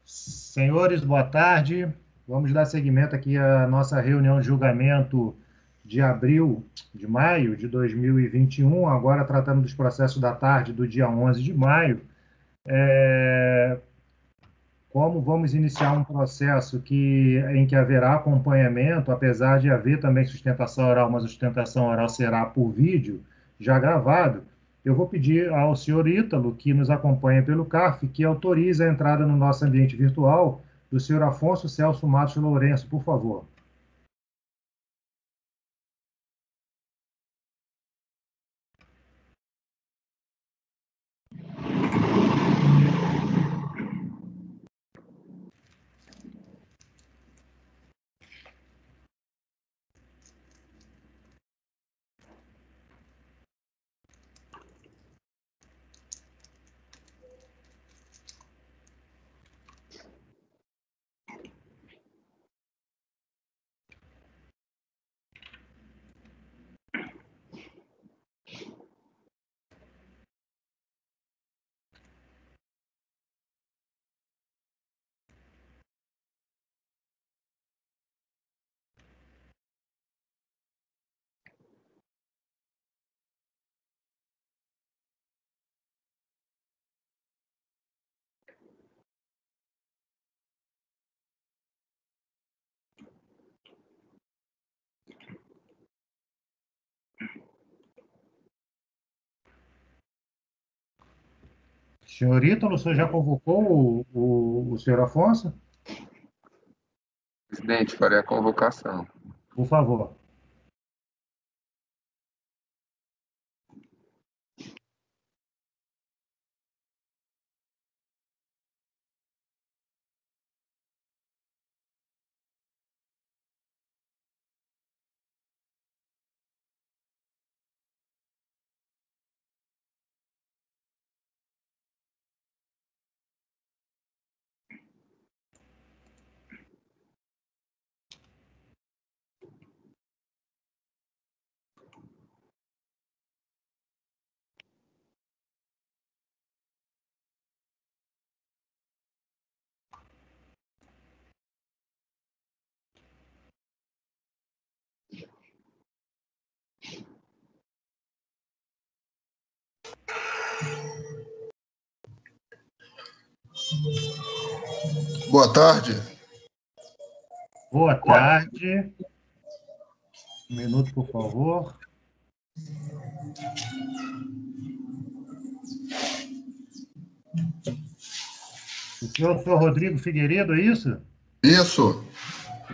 Senhores, boa tarde. Vamos dar seguimento aqui à nossa reunião de julgamento de maio de 2021, agora tratando dos processos da tarde do dia 11 de maio. Como vamos iniciar um processo em que haverá acompanhamento, apesar de haver também sustentação oral, mas a sustentação oral será por vídeo, já gravado, eu vou pedir ao senhor Ítalo, que nos acompanha pelo CARF, que autorize a entrada no nosso ambiente virtual do senhor Afonso Celso Matos Lourenço, por favor. Senhor Ítalo, o senhor já convocou o senhor Afonso? Presidente, farei a convocação. Por favor. Boa tarde. Boa tarde. Um minuto, por favor. O senhor Rodrigo Figueiredo, é isso? Isso.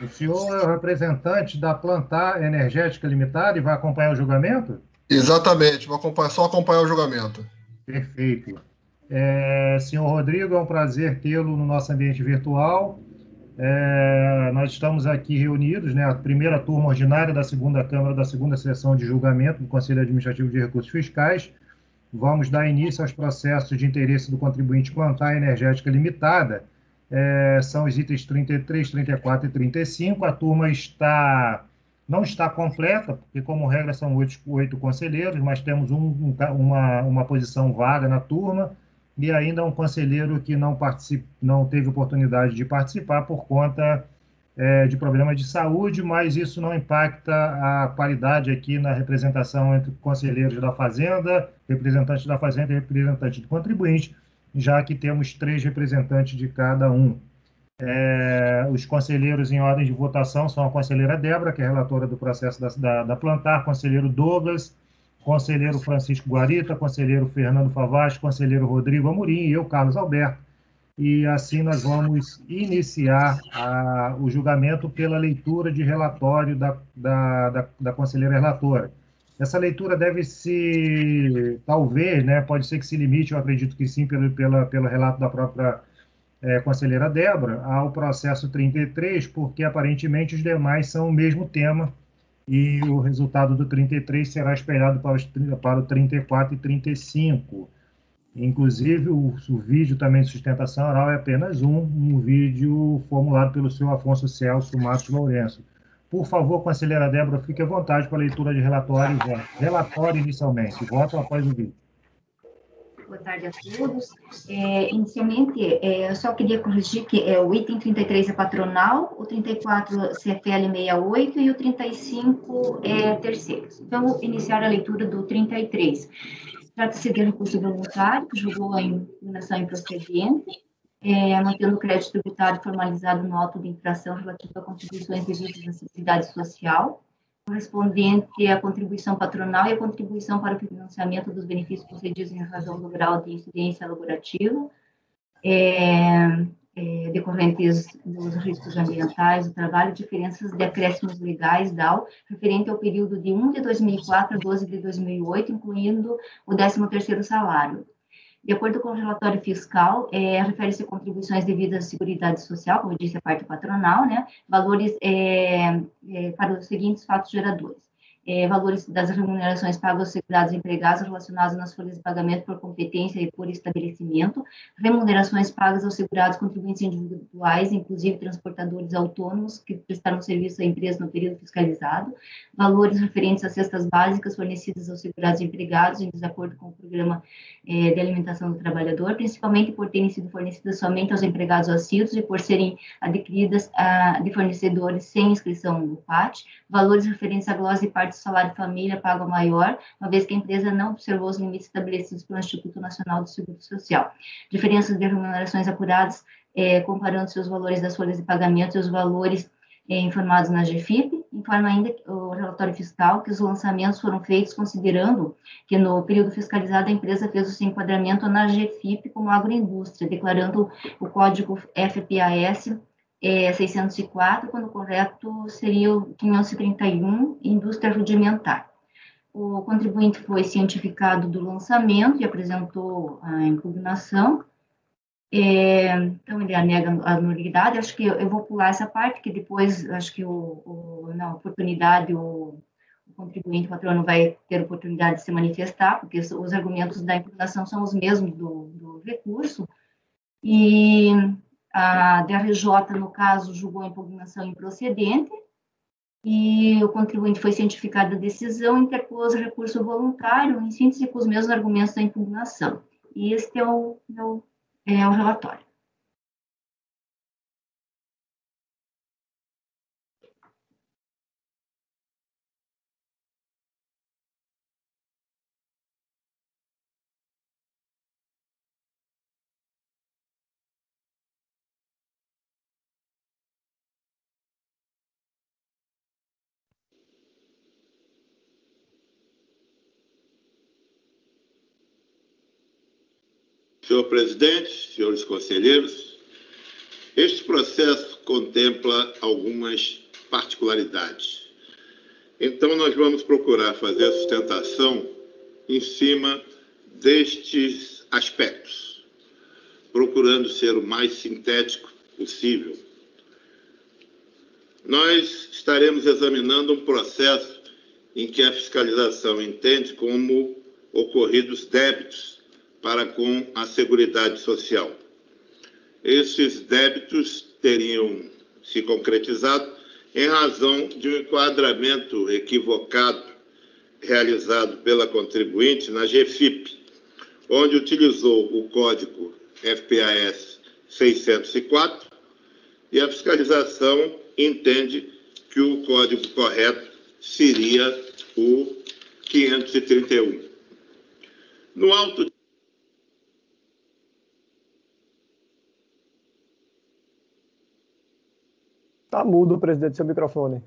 O senhor é o representante da Plantar Energética Limitada e vai acompanhar o julgamento? Exatamente. Vou só acompanhar o julgamento. Perfeito. Senhor Rodrigo, é um prazer tê-lo no nosso ambiente virtual. Nós estamos aqui reunidos, né, a primeira turma ordinária da segunda Câmara, da segunda sessão de julgamento do Conselho Administrativo de Recursos Fiscais. Vamos dar início aos processos de interesse do contribuinte Plantar Energética Limitada. São os itens 33, 34 e 35. A turma não está completa, porque, como regra, são 8 conselheiros, mas temos uma posição vaga na turma e ainda um conselheiro que não teve oportunidade de participar por conta de problemas de saúde, mas isso não impacta a paridade aqui na representação entre conselheiros da Fazenda, representantes da Fazenda e representante do contribuinte, já que temos 3 representantes de cada um. Os conselheiros em ordem de votação são a conselheira Débora, que é relatora do processo da Plantar, conselheiro Douglas, conselheiro Francisco Guarita, conselheiro Fernando Favaz, conselheiro Rodrigo Amorim e eu, Carlos Alberto. E assim nós vamos iniciar o julgamento pela leitura de relatório da conselheira relatora. Essa leitura talvez, né, pode ser que se limite, eu acredito que sim, pelo relato da própria conselheira Débora, ao processo 33, porque aparentemente os demais são o mesmo tema e o resultado do 33 será espelhado para o 34 e 35. Inclusive, o vídeo também de sustentação oral é apenas um vídeo formulado pelo senhor Afonso Celso Matos Lourenço. Por favor, conselheira Débora, fique à vontade para a leitura de relatório e voto. Relatório inicialmente, voto após o vídeo. Boa tarde a todos. Inicialmente, eu só queria corrigir que o item 33 é patronal, o 34 CFL 68 e o 35 é terceiros. Então, vou iniciar a leitura do 33. Trata-se de recurso voluntário, que julgou a impugnação improcedente, mantendo o crédito tributário formalizado no auto de infração relativo a contribuições devidas à Seguridade Social, correspondente à contribuição patronal e à contribuição para o financiamento dos benefícios concedidos em razão do grau de incidência laborativa, decorrentes dos riscos ambientais do trabalho, diferenças de acréscimos legais, DAO, referente ao período de 1 de 2004 a 12 de 2008, incluindo o 13º salário. De acordo com o relatório fiscal, refere-se a contribuições devidas à Seguridade Social, como eu disse, a parte patronal, né? Valores para os seguintes fatos geradores. Valores das remunerações pagas aos segurados empregados relacionados nas folhas de pagamento por competência e por estabelecimento, remunerações pagas aos segurados contribuintes individuais, inclusive transportadores autônomos que prestaram serviço à empresa no período fiscalizado, valores referentes às cestas básicas fornecidas aos segurados empregados em desacordo com o programa de alimentação do trabalhador, principalmente por terem sido fornecidas somente aos empregados assíduos e por serem adquiridas de fornecedores sem inscrição no PAT, valores referentes à glose e parte do salário família pago maior, uma vez que a empresa não observou os limites estabelecidos pelo Instituto Nacional do Seguro Social. Diferenças de remunerações apuradas, comparando seus valores das folhas de pagamento e os valores informados na GFIP, informa ainda o relatório fiscal que os lançamentos foram feitos considerando que no período fiscalizado a empresa fez o seu enquadramento na GFIP como agroindústria, declarando o código FPAS 604, quando o correto seria o 531, indústria rudimentar. O contribuinte foi cientificado do lançamento e apresentou a impugnação. Então, ele nega a nulidade. Acho que eu vou pular essa parte, que depois, acho que na oportunidade, o contribuinte, o patrono, vai ter oportunidade de se manifestar, porque os argumentos da impugnação são os mesmos do recurso. E a DRJ, no caso, julgou a impugnação improcedente, e o contribuinte foi cientificado da decisão e interpôs recurso voluntário, em síntese, com os mesmos argumentos da impugnação. E este é o relatório. Senhor presidente, senhores conselheiros, este processo contempla algumas particularidades. Então, nós vamos procurar fazer a sustentação em cima destes aspectos, procurando ser o mais sintético possível. Nós estaremos examinando um processo em que a fiscalização entende como ocorridos débitos para com a Seguridade Social. Esses débitos teriam se concretizado em razão de um enquadramento equivocado realizado pela contribuinte na GFIP, onde utilizou o código FPAS 604 e a fiscalização entende que o código correto seria o 531. No auto Tá mudo, presidente, seu microfone.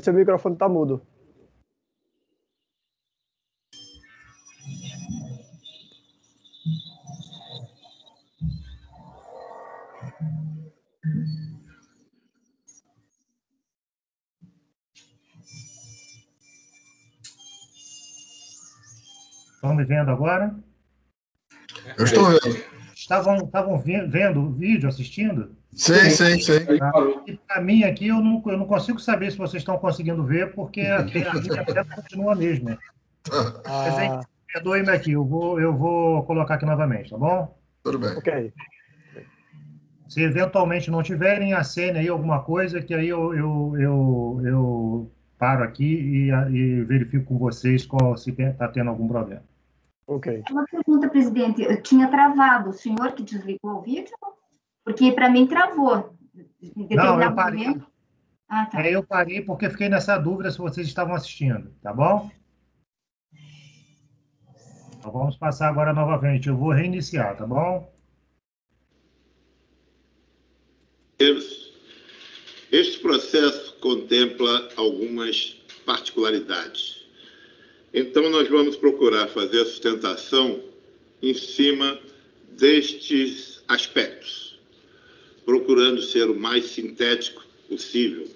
Seu microfone tá mudo. Estão me vendo agora? Eu estou vendo. Estavam vendo o vídeo, assistindo? Sim. Tá? E para mim aqui, eu não consigo saber se vocês estão conseguindo ver, porque aqui a minha tela continua a mesma. Ah, Perdoe-me aqui, eu vou colocar aqui novamente, tá bom? Tudo bem. ok. Se eventualmente não tiverem, acene aí alguma coisa, que aí eu paro aqui e verifico com vocês se está tendo algum problema. Ok. Uma pergunta, presidente. Eu tinha travado. O senhor que desligou o vídeo? Porque para mim travou. Não, eu parei. Momento... Ah, tá. Eu parei porque fiquei nessa dúvida se vocês estavam assistindo, tá bom? Então vamos passar agora novamente. Eu vou reiniciar, tá bom? Este processo contempla algumas particularidades. Então, nós vamos procurar fazer a sustentação em cima destes aspectos, procurando ser o mais sintético possível.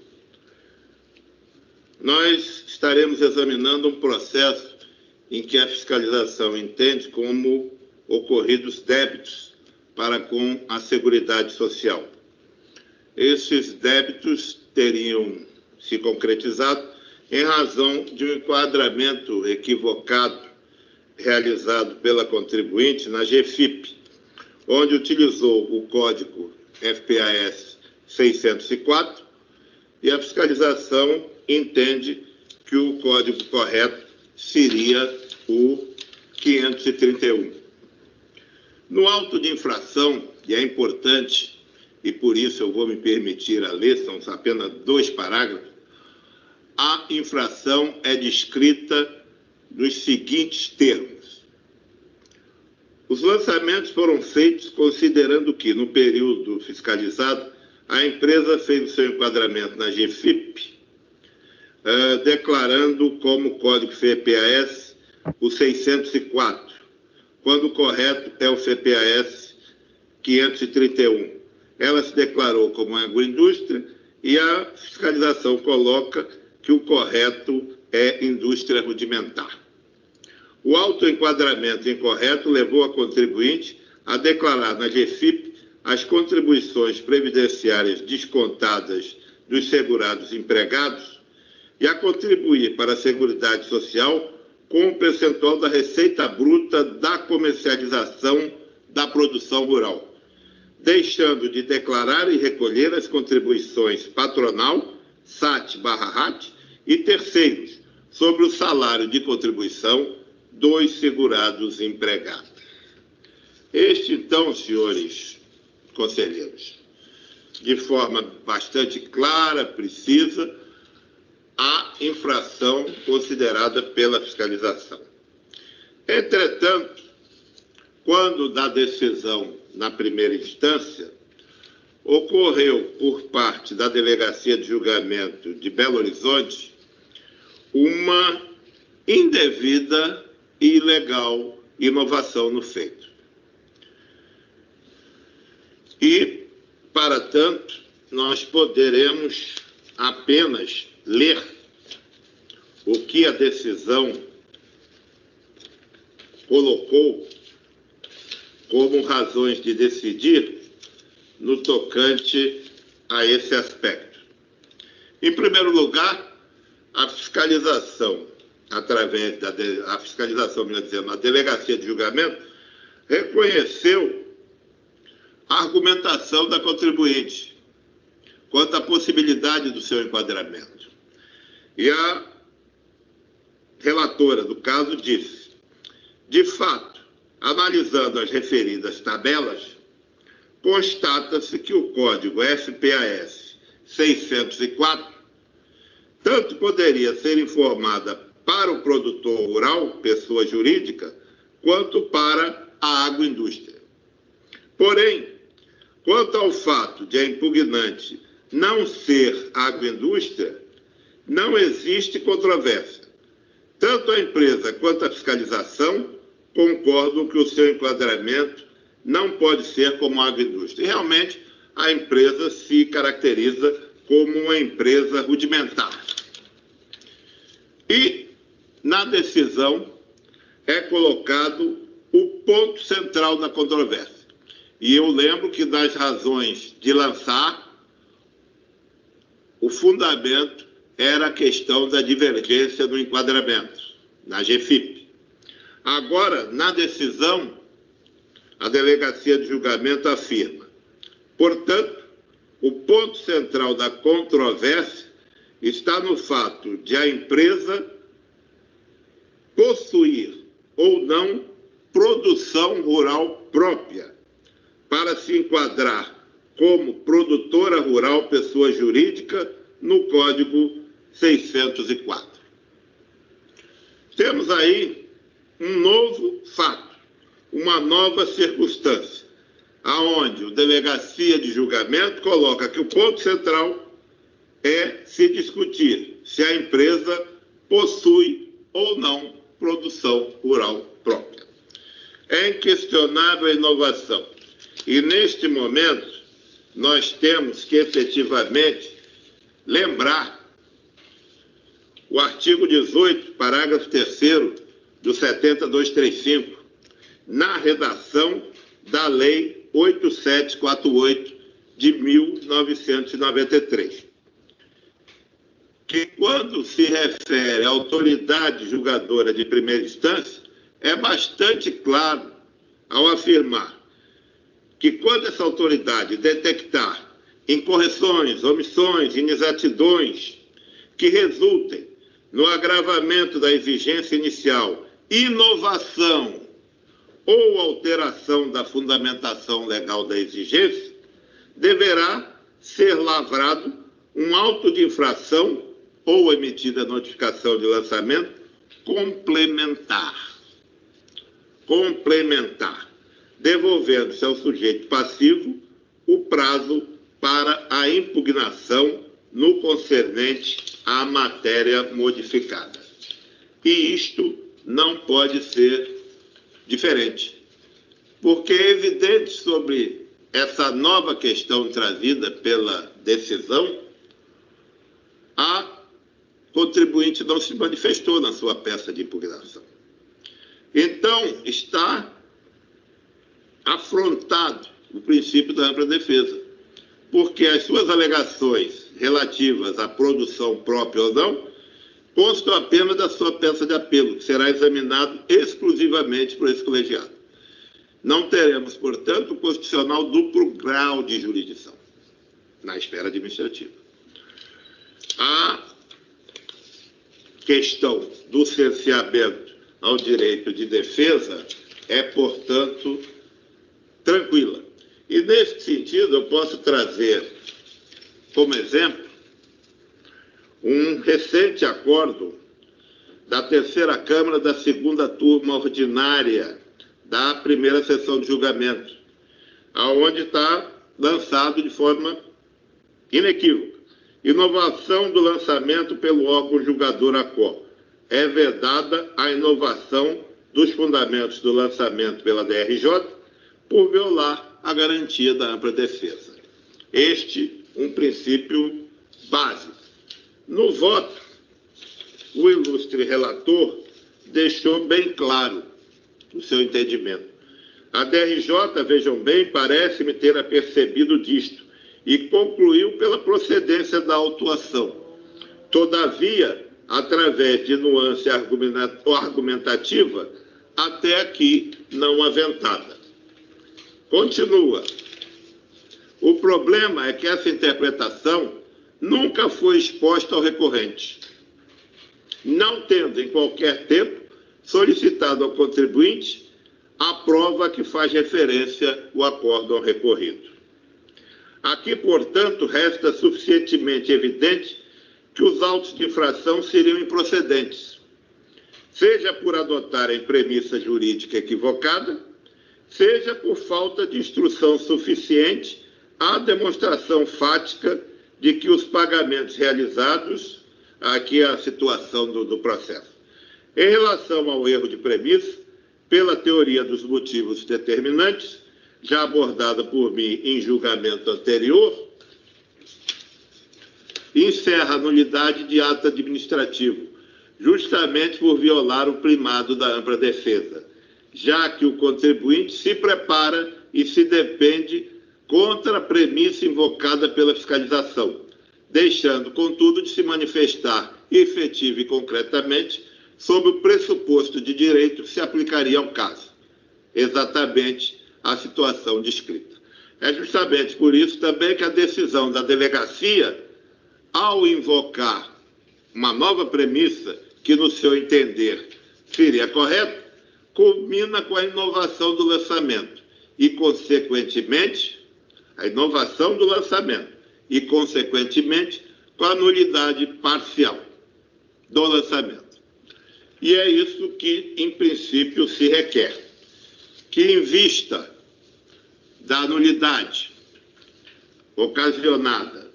Nós estaremos examinando um processo em que a fiscalização entende como ocorridos débitos para com a Seguridade Social. Esses débitos teriam se concretizado em razão de um enquadramento equivocado realizado pela contribuinte na GFIP, onde utilizou o código FPAS 604 e a fiscalização entende que o código correto seria o 531. No auto de infração, e é importante, e por isso eu vou me permitir a ler, são apenas 2 parágrafos, a infração é descrita nos seguintes termos. Os lançamentos foram feitos considerando que, no período fiscalizado, a empresa fez o seu enquadramento na GFIP, declarando como código FPAS o 604, quando o correto é o FPAS 531. Ela se declarou como agroindústria e a fiscalização coloca que o correto é indústria rudimentar. O autoenquadramento incorreto levou a contribuinte a declarar na GFIP as contribuições previdenciárias descontadas dos segurados empregados e a contribuir para a Seguridade Social com o percentual da receita bruta da comercialização da produção rural, deixando de declarar e recolher as contribuições patronal, SAT/RAT e terceiros sobre o salário de contribuição dos segurados empregados. Este, então, senhores conselheiros, de forma bastante clara, precisa, a infração considerada pela fiscalização. Entretanto, quando da decisão na primeira instância, ocorreu por parte da Delegacia de Julgamento de Belo Horizonte uma indevida e ilegal inovação no feito. E, para tanto, nós poderemos apenas ler o que a decisão colocou como razões de decidir no tocante a esse aspecto. Em primeiro lugar, a fiscalização, através da fiscalização, melhor dizendo, a Delegacia de Julgamento, reconheceu a argumentação da contribuinte quanto à possibilidade do seu enquadramento. E a relatora do caso disse: de fato, analisando as referidas tabelas, constata-se que o código FPAS 604 tanto poderia ser informada para o produtor rural, pessoa jurídica, quanto para a agroindústria. Porém, quanto ao fato de a impugnante não ser agroindústria, não existe controvérsia. Tanto a empresa quanto a fiscalização concordam que o seu enquadramento não pode ser como agroindústria. E realmente, a empresa se caracteriza como uma empresa rudimentar. E, na decisão, é colocado o ponto central da controvérsia. E eu lembro que das razões de lançar, o fundamento era a questão da divergência no enquadramento, na GFIP. Agora, na decisão, a Delegacia de Julgamento afirma: portanto, o ponto central da controvérsia está no fato de a empresa possuir ou não produção rural própria para se enquadrar como produtora rural pessoa jurídica no Código 604. Temos aí um novo fato, uma nova circunstância, aonde a Delegacia de Julgamento coloca que o ponto central é se discutir se a empresa possui ou não produção rural própria. É inquestionável a inovação. E, neste momento, nós temos que, efetivamente, lembrar o artigo 18, parágrafo 3º do 70235, na redação da Lei 8748 de 1993, que, quando se refere à autoridade julgadora de primeira instância, é bastante claro ao afirmar que, quando essa autoridade detectar incorreções, omissões, inexatidões que resultem no agravamento da exigência inicial, inovação ou alteração da fundamentação legal da exigência, deverá ser lavrado um auto de infração ou emitida notificação de lançamento complementar, devolvendo-se ao sujeito passivo o prazo para a impugnação no concernente à matéria modificada. E isto não pode ser diferente, porque é evidente sobre essa nova questão trazida pela decisão, a contribuinte não se manifestou na sua peça de impugnação. Então, está afrontado o princípio da ampla defesa, porque as suas alegações relativas à produção própria ou não constam apenas da sua peça de apelo, que será examinado exclusivamente por esse colegiado. Não teremos, portanto, o constitucional duplo grau de jurisdição na esfera administrativa. A questão do cerceamento ao direito de defesa é, portanto, tranquila. E, nesse sentido, eu posso trazer como exemplo um recente acordo da terceira Câmara da segunda turma ordinária da primeira sessão de julgamento, aonde está lançado de forma inequívoca: inovação do lançamento pelo órgão julgador ACOR. É vedada a inovação dos fundamentos do lançamento pela DRJ por violar a garantia da ampla defesa. Este um princípio básico. No voto, o ilustre relator deixou bem claro o seu entendimento. A DRJ, vejam bem, parece-me ter apercebido disto e concluiu pela procedência da autuação. Todavia, através de nuance argumentativa, até aqui não aventada. Continua. O problema é que essa interpretação nunca foi exposta ao recorrente, não tendo em qualquer tempo solicitado ao contribuinte a prova que faz referência o acórdão recorrido. Aqui, portanto, resta suficientemente evidente que os autos de infração seriam improcedentes, seja por adotarem premissa jurídica equivocada, seja por falta de instrução suficiente à demonstração fática de que os pagamentos realizados, aqui é a situação do processo. Em relação ao erro de premissa, pela teoria dos motivos determinantes, já abordada por mim em julgamento anterior, encerra a nulidade de ato administrativo, justamente por violar o primado da ampla defesa, já que o contribuinte se prepara e se defende contra a premissa invocada pela fiscalização, deixando, contudo, de se manifestar efetiva e concretamente sobre o pressuposto de direito que se aplicaria ao caso, exatamente a situação descrita. É justamente por isso também que a decisão da delegacia, ao invocar uma nova premissa que, no seu entender, seria correta, culmina com a inovação do lançamento e, consequentemente, a inovação do lançamento e, consequentemente, com a nulidade parcial do lançamento. E é isso que, em princípio, se requer, que, em vista da nulidade ocasionada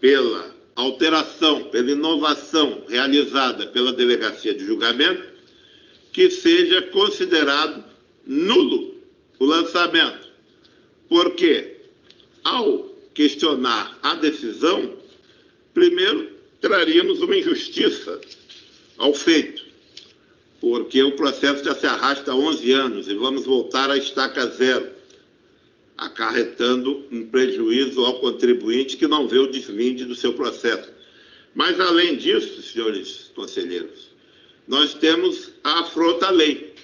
pela alteração, pela inovação realizada pela Delegacia de Julgamento, que seja considerado nulo o lançamento, porque, ao questionar a decisão, primeiro traríamos uma injustiça ao feito, porque o processo já se arrasta há 11 anos e vamos voltar à estaca zero, acarretando um prejuízo ao contribuinte que não vê o desvinde do seu processo. Mas, além disso, senhores conselheiros, nós temos a afronta à lei,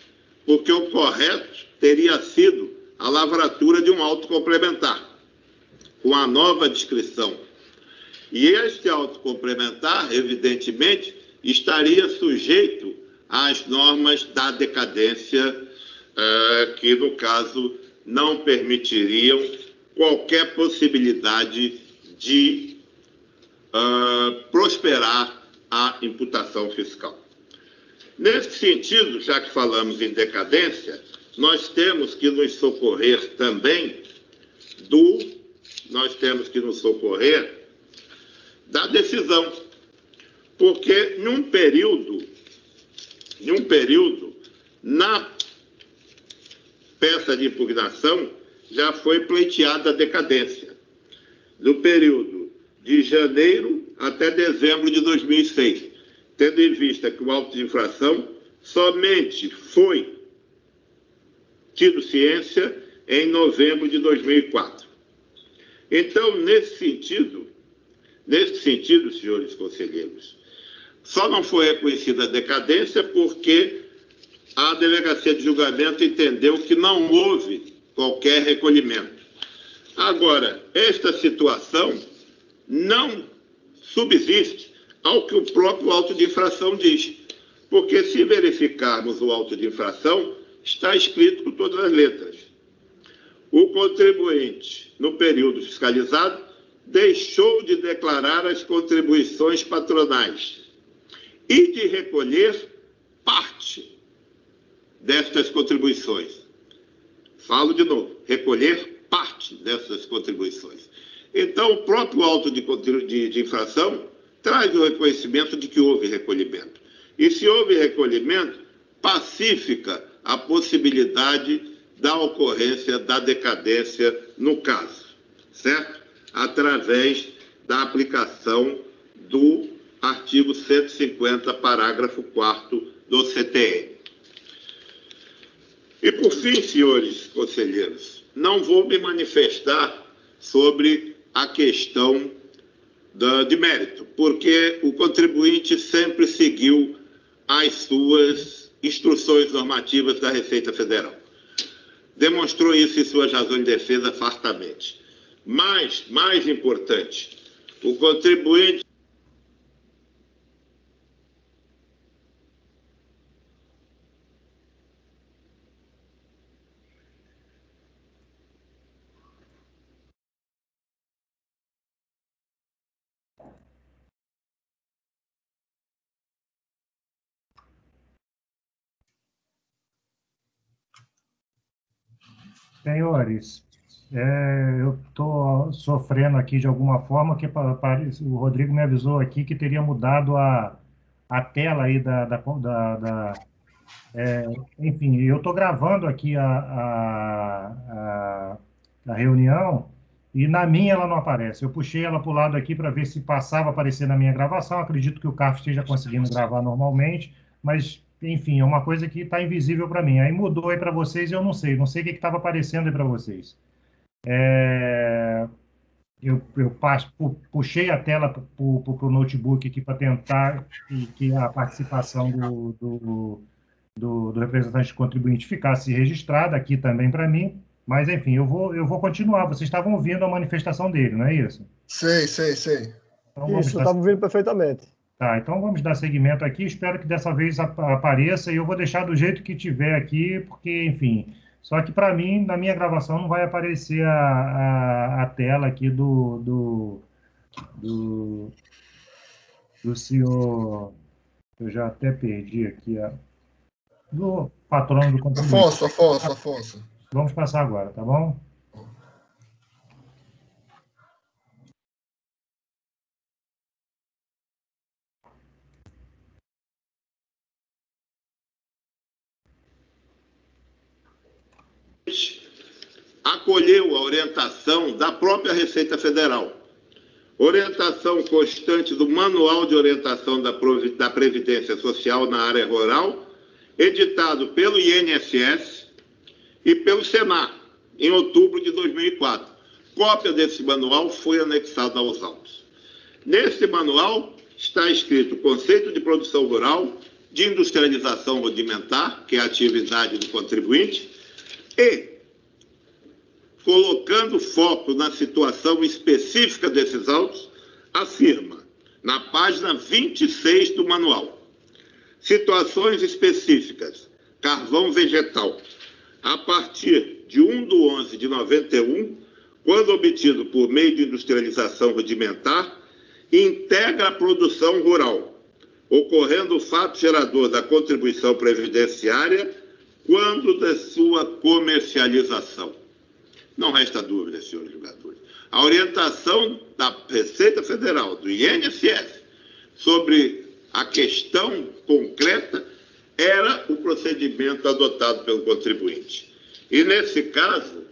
porque o correto teria sido a lavratura de um auto complementar, com a nova descrição. E este auto complementar, evidentemente, estaria sujeito às normas da decadência, que, no caso, não permitiriam qualquer possibilidade de prosperar a imputação fiscal. Nesse sentido, já que falamos em decadência, nós temos que nos socorrer também da decisão, porque em um período, na peça de impugnação, já foi pleiteada a decadência, do período de janeiro até dezembro de 2006, tendo em vista que o auto de infração somente foi tido ciência em novembro de 2004. Então, nesse sentido, senhores conselheiros, só não foi reconhecida a decadência porque a Delegacia de Julgamento entendeu que não houve qualquer recolhimento. Agora, esta situação não subsiste ao que o próprio auto de infração diz, porque se verificarmos o auto de infração, está escrito com todas as letras. O contribuinte, no período fiscalizado, deixou de declarar as contribuições patronais e de recolher parte destas contribuições. Falo de novo, recolher parte dessas contribuições. Então, o próprio auto de infração traz o reconhecimento de que houve recolhimento. E se houve recolhimento, pacifica a possibilidade da ocorrência da decadência no caso, certo? Através da aplicação do artigo 150, parágrafo 4º do CTN. E, por fim, senhores conselheiros, não vou me manifestar sobre a questão de mérito, porque o contribuinte sempre seguiu as suas instruções normativas da Receita Federal. Demonstrou isso em suas razões de defesa fartamente. Mas, mais importante, o contribuinte Senhores, eu estou sofrendo aqui de alguma forma, que o Rodrigo me avisou aqui que teria mudado a tela aí enfim, eu estou gravando aqui a reunião e na minha ela não aparece. Eu puxei ela para o lado aqui para ver se passava a aparecer na minha gravação. Acredito que o CAF esteja conseguindo gravar normalmente, mas enfim, é uma coisa que está invisível para mim. Aí mudou aí para vocês e eu não sei o que estava aparecendo aí para vocês. Puxei a tela para o notebook aqui para tentar que a participação do representante contribuinte ficasse registrada aqui também para mim, mas enfim, eu vou continuar. Vocês estavam ouvindo a manifestação dele, não é isso? Sei. Então vamos Isso, dar, estava ouvindo perfeitamente. tá, então vamos dar seguimento aqui. Espero que dessa vez apareça e eu vou deixar do jeito que tiver aqui, porque, enfim, só que para mim, na minha gravação, não vai aparecer a tela aqui do senhor. Eu já até perdi aqui do patrono do contribuinte. Afonso. Vamos passar agora, tá bom? Acolheu a orientação da própria Receita Federal. Orientação constante do Manual de Orientação da Previdência Social na área rural, editado pelo INSS e pelo Senar, em outubro de 2004. Cópia desse manual foi anexada aos autos. Nesse manual está escrito o conceito de produção rural, de industrialização rudimentar, que é a atividade do contribuinte, e, colocando foco na situação específica desses autos, afirma, na página 26 do manual, situações específicas, carvão vegetal, a partir de 1/11/91, quando obtido por meio de industrialização rudimentar, integra a produção rural, ocorrendo o fato gerador da contribuição previdenciária quando da sua comercialização. Não resta dúvida, senhores julgadores. A orientação da Receita Federal, do INSS, sobre a questão concreta era o procedimento adotado pelo contribuinte. E, nesse caso,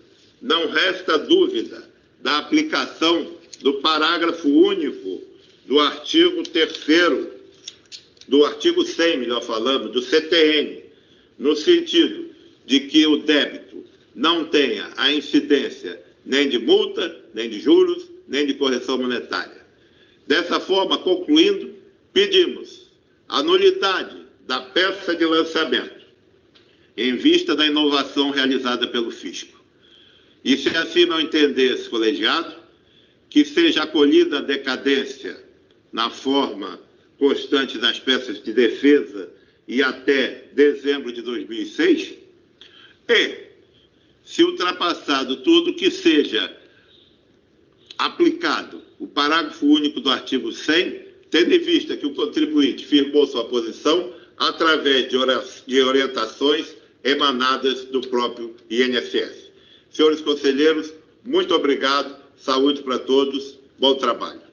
não resta dúvida da aplicação do parágrafo único do artigo 3º, do artigo 100, melhor falando, do CTN, no sentido de que o débito não tenha a incidência nem de multa, nem de juros, nem de correção monetária. Dessa forma, concluindo, pedimos a nulidade da peça de lançamento, em vista da inovação realizada pelo fisco. E, se assim não entender esse colegiado, que seja acolhida a decadência na forma constante das peças de defesa e até dezembro de 2006, e, se ultrapassado tudo, que seja aplicado o parágrafo único do artigo 100, tendo em vista que o contribuinte firmou sua posição através de orientações emanadas do próprio INSS. Senhores conselheiros, muito obrigado, saúde para todos, bom trabalho.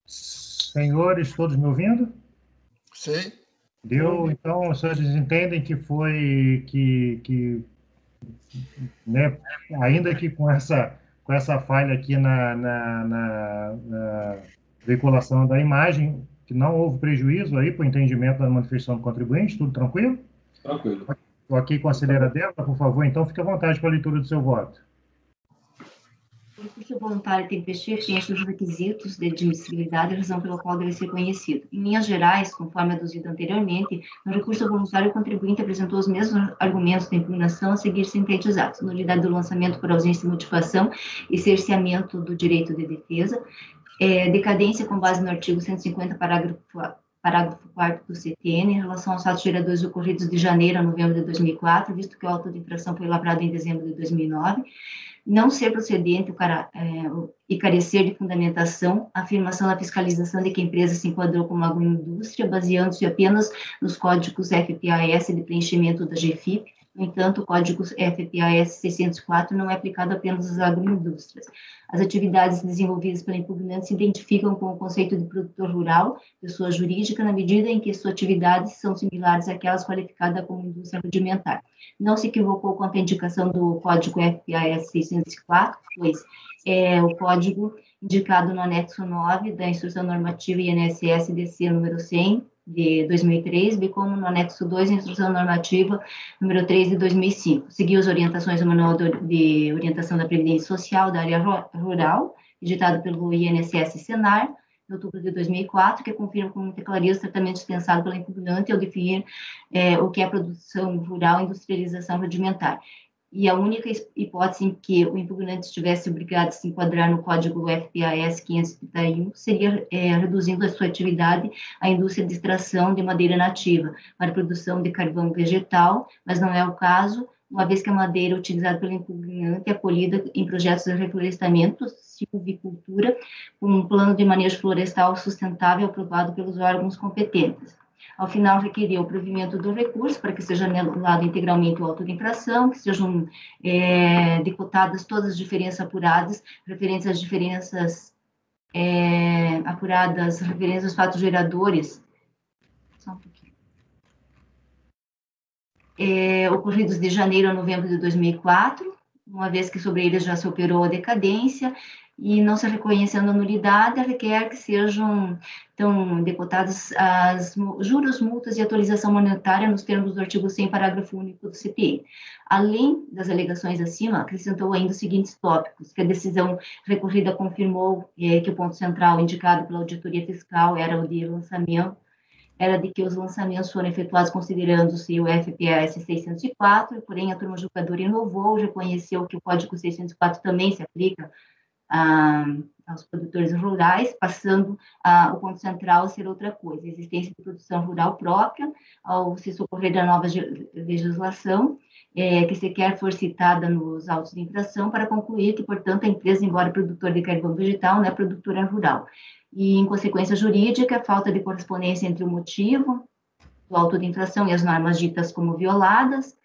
Senhores, todos me ouvindo? Sim. Deu, então, os senhores entendem que foi né, ainda que com essa falha aqui na veiculação da imagem, que não houve prejuízo aí para o entendimento da manifestação do contribuinte, tudo tranquilo? Tranquilo. Ok, conselheira Débora, por favor, então fique à vontade para a leitura do seu voto. O recurso voluntário tempestivo preenche os requisitos de admissibilidade e razão pela qual deve ser conhecido. Em linhas gerais, conforme aduzido anteriormente, no recurso voluntário o contribuinte apresentou os mesmos argumentos de impugnação a seguir sintetizados: nulidade do lançamento por ausência de motivação e cerceamento do direito de defesa, decadência com base no artigo 150, parágrafo 4º do CTN, em relação aos fatos geradores ocorridos de janeiro a novembro de 2004, visto que o auto de infração foi lavrado em dezembro de 2009, não ser procedente e carecer de fundamentação a afirmação da fiscalização de que a empresa se enquadrou como agroindústria, baseando-se apenas nos códigos FPAS de preenchimento da GFIP, No entanto, o Código FPAS 604 não é aplicado apenas às agroindústrias. As atividades desenvolvidas pela impugnante se identificam com o conceito de produtor rural, pessoa jurídica, na medida em que suas atividades são similares àquelas qualificadas como indústria rudimentar. Não se equivocou quanto à indicação do Código FPAS 604, pois é o código indicado no anexo 9 da Instrução Normativa INSS-DC número 100, de 2003, bem como no anexo 2 da Instrução Normativa número 3 de 2005. Seguiu as orientações do Manual de Orientação da Previdência Social da Área Rural, editado pelo INSS-Senar, em outubro de 2004, que confirma com muita clareza o tratamento dispensado pela impugnante ao definir o que é produção rural e industrialização rudimentar. E a única hipótese em que o impugnante estivesse obrigado a se enquadrar no Código FPAS 531 seria reduzindo a sua atividade à indústria de extração de madeira nativa para a produção de carvão vegetal, mas não é o caso, uma vez que a madeira utilizada pelo impugnante é colhida em projetos de reflorestamento, silvicultura, com um plano de manejo florestal sustentável aprovado pelos órgãos competentes. Ao final, requeriu o provimento do recurso para que seja anulado integralmente o auto de infração, que sejam decotadas todas as diferenças apuradas, referentes às diferenças apuradas, referentes aos fatos geradores, só um pouquinho, ocorridos de janeiro a novembro de 2004, uma vez que sobre eles já se operou a decadência, e não se reconhecendo a nulidade, requer que sejam então decotados as juros, multas e atualização monetária nos termos do artigo 100, parágrafo único do CPI. Além das alegações acima, acrescentou ainda os seguintes tópicos, que a decisão recorrida confirmou que o ponto central indicado pela auditoria fiscal era o de lançamento, era de que os lançamentos foram efetuados considerando-se o FPAS 604, porém a turma julgadora inovou, reconheceu que o Código 604 também se aplica aos produtores rurais, passando o ponto central a ser outra coisa, a existência de produção rural própria, ao se socorrer da nova legislação, que sequer for citada nos autos de infração, para concluir que, portanto, a empresa, embora produtora de carvão vegetal, não é produtora rural. E, em consequência jurídica, a falta de correspondência entre o motivo do auto de infração e as normas ditas como violadas,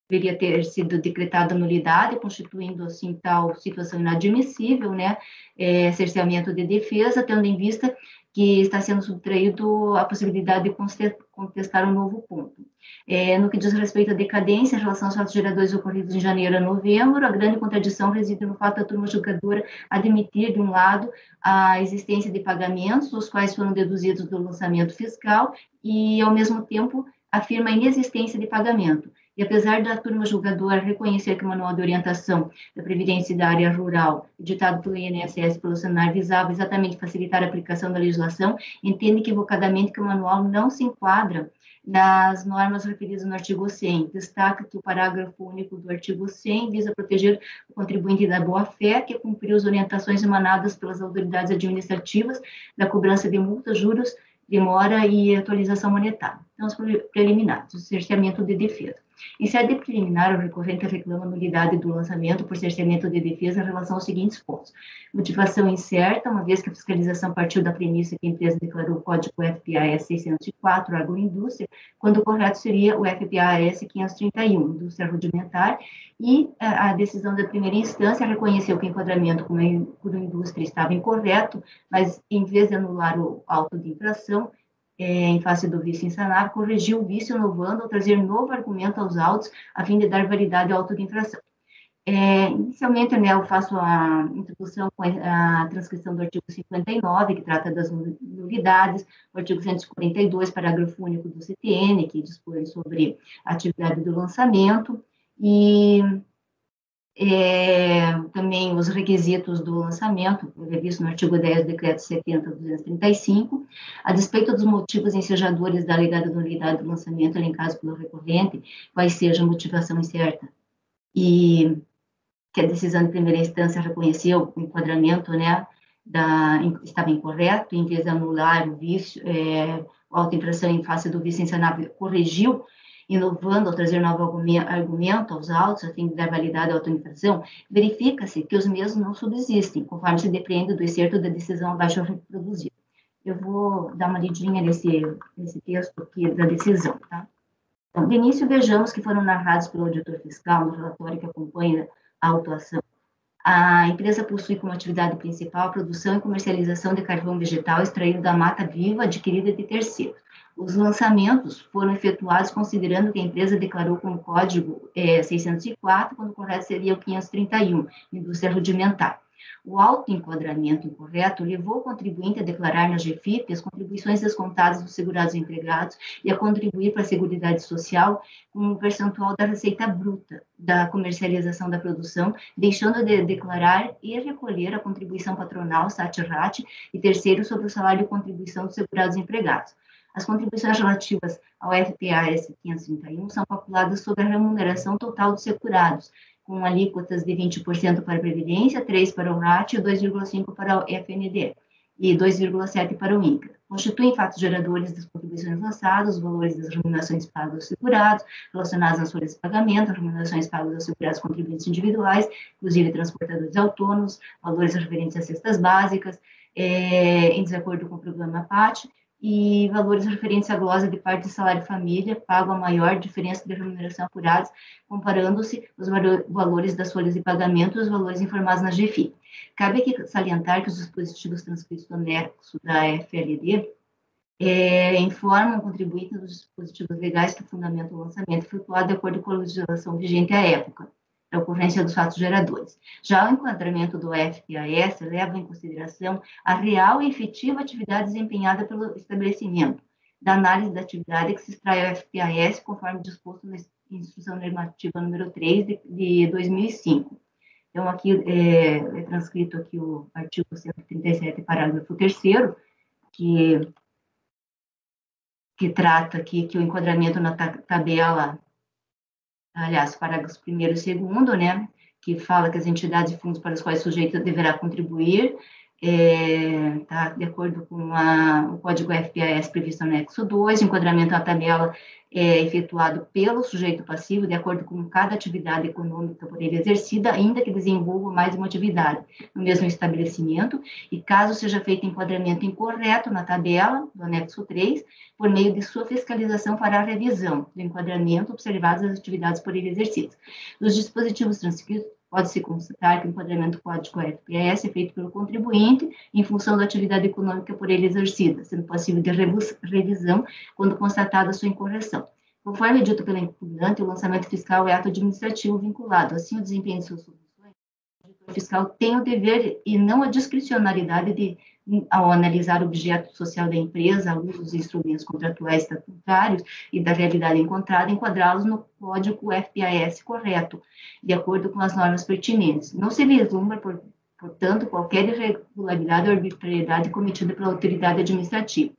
deveria ter sido decretada nulidade, constituindo, assim, tal situação inadmissível, né, cerceamento de defesa, tendo em vista que está sendo subtraído a possibilidade de contestar um novo ponto. No que diz respeito à decadência, em relação aos fatos geradores ocorridos em janeiro a novembro, a grande contradição reside no fato da turma julgadora admitir, de um lado, a existência de pagamentos, os quais foram deduzidos do lançamento fiscal, e, ao mesmo tempo, afirma a inexistência de pagamento. E apesar da turma julgadora reconhecer que o Manual de Orientação da Previdência da Área Rural, editado pelo INSS e pelo Senar, visava exatamente facilitar a aplicação da legislação, entende equivocadamente que o manual não se enquadra nas normas referidas no artigo 100. Destaca que o parágrafo único do artigo 100 visa proteger o contribuinte da boa-fé, que cumpriu as orientações emanadas pelas autoridades administrativas da cobrança de multas, juros, demora e atualização monetária. Então, os preliminares, o cerceamento de defesa. Em sede preliminar, o recorrente reclama a nulidade do lançamento por cerceamento de defesa em relação aos seguintes pontos. Motivação incerta, uma vez que a fiscalização partiu da premissa que a empresa declarou o Código FPAS 604, agroindústria, quando o correto seria o FPAS 531, indústria rudimentar, e a decisão da primeira instância reconheceu que o enquadramento como agroindústria estava incorreto, mas, em vez de anular o auto de infração, em face do vício insanável, corrigiu o vício inovando ao trazer novo argumento aos autos, a fim de dar validade ao auto de infração. Inicialmente, né, eu faço a introdução com a transcrição do artigo 59, que trata das nulidades, o artigo 142, parágrafo único do CTN, que dispõe sobre a atividade do lançamento, e também os requisitos do lançamento, previsto no artigo 10 do decreto 70/235, a despeito dos motivos ensejadores da alegada nulidade do lançamento elencados pelo recorrente, quais seja a motivação incerta, e que a decisão de primeira instância reconheceu o enquadramento, né, estava incorreto, em vez de anular o vício, a auto-infração em face do vício insanável, corrigiu, inovando ao trazer novo argumento aos autos, a fim de dar validade à auto-infração, verifica-se que os mesmos não subsistem, conforme se depreende do excerto da decisão abaixo reproduzido. Eu vou dar uma lidinha nesse texto aqui da decisão, tá? Então, de início, vejamos que foram narrados pelo auditor fiscal no relatório que acompanha a autuação. A empresa possui como atividade principal a produção e comercialização de carvão vegetal extraído da mata viva adquirida de terceiros. Os lançamentos foram efetuados considerando que a empresa declarou como código 604, quando o correto seria o 531, indústria rudimentar. O autoenquadramento incorreto levou o contribuinte a declarar na GFIP as contribuições descontadas dos segurados empregados e a contribuir para a Seguridade Social com um percentual da receita bruta da comercialização da produção, deixando de declarar e recolher a contribuição patronal, SAT-RAT, e terceiro sobre o salário e contribuição dos segurados empregados. As contribuições relativas ao FPAS 531 são calculadas sobre a remuneração total dos segurados, com alíquotas de 20% para a Previdência, 3% para o RAT, 2,5% para o FND e 2,7% para o INCA. Constituem fatos geradores das contribuições lançadas, os valores das remunerações pagas aos segurados, relacionados às folhas de pagamento, as remunerações pagas aos segurados contribuintes individuais, inclusive transportadores autônomos, valores referentes às cestas básicas, em desacordo com o programa PAT, e valores referentes à glosa de parte de salário família, pago a maior diferença de remuneração apurados, comparando-se os valores das folhas de pagamento e os valores informados na GFI. Cabe aqui salientar que os dispositivos transcritos do anexo da FLD informam o contribuinte dos dispositivos legais que fundamentam o lançamento efetuado de acordo com a legislação vigente à época, da ocorrência dos fatos geradores. Já o enquadramento do FPAS leva em consideração a real e efetiva atividade desempenhada pelo estabelecimento, da análise da atividade que se extrai ao FPAS, conforme disposto na Instrução Normativa número 3 de 2005. Então, aqui é transcrito aqui o artigo 137, parágrafo 3º, que trata aqui que o enquadramento na tabela, aliás, parágrafos 1º e 2º, né, que fala que as entidades e fundos para os quais o sujeito deverá contribuir, tá, de acordo com o código FPAS previsto no anexo 2, o enquadramento na tabela é efetuado pelo sujeito passivo, de acordo com cada atividade econômica por ele exercida, ainda que desenvolva mais uma atividade no mesmo estabelecimento, e caso seja feito enquadramento incorreto na tabela do anexo 3, por meio de sua fiscalização fará a revisão do enquadramento observadas as atividades por ele exercidas. Nos dispositivos transcritos, pode-se constatar que o enquadramento código FPAS é feito pelo contribuinte em função da atividade econômica por ele exercida, sendo passível de revisão quando constatada a sua incorreção. Conforme dito pela impugnante, o lançamento fiscal é ato administrativo vinculado. Assim, o desempenho de suas funções, o auditor fiscal tem o dever e não a discricionariedade de, ao analisar o objeto social da empresa, à luz dos instrumentos contratuais estatutários e da realidade encontrada, enquadrá-los no código FPAS correto, de acordo com as normas pertinentes. Não se vislumbra, portanto, qualquer irregularidade ou arbitrariedade cometida pela autoridade administrativa.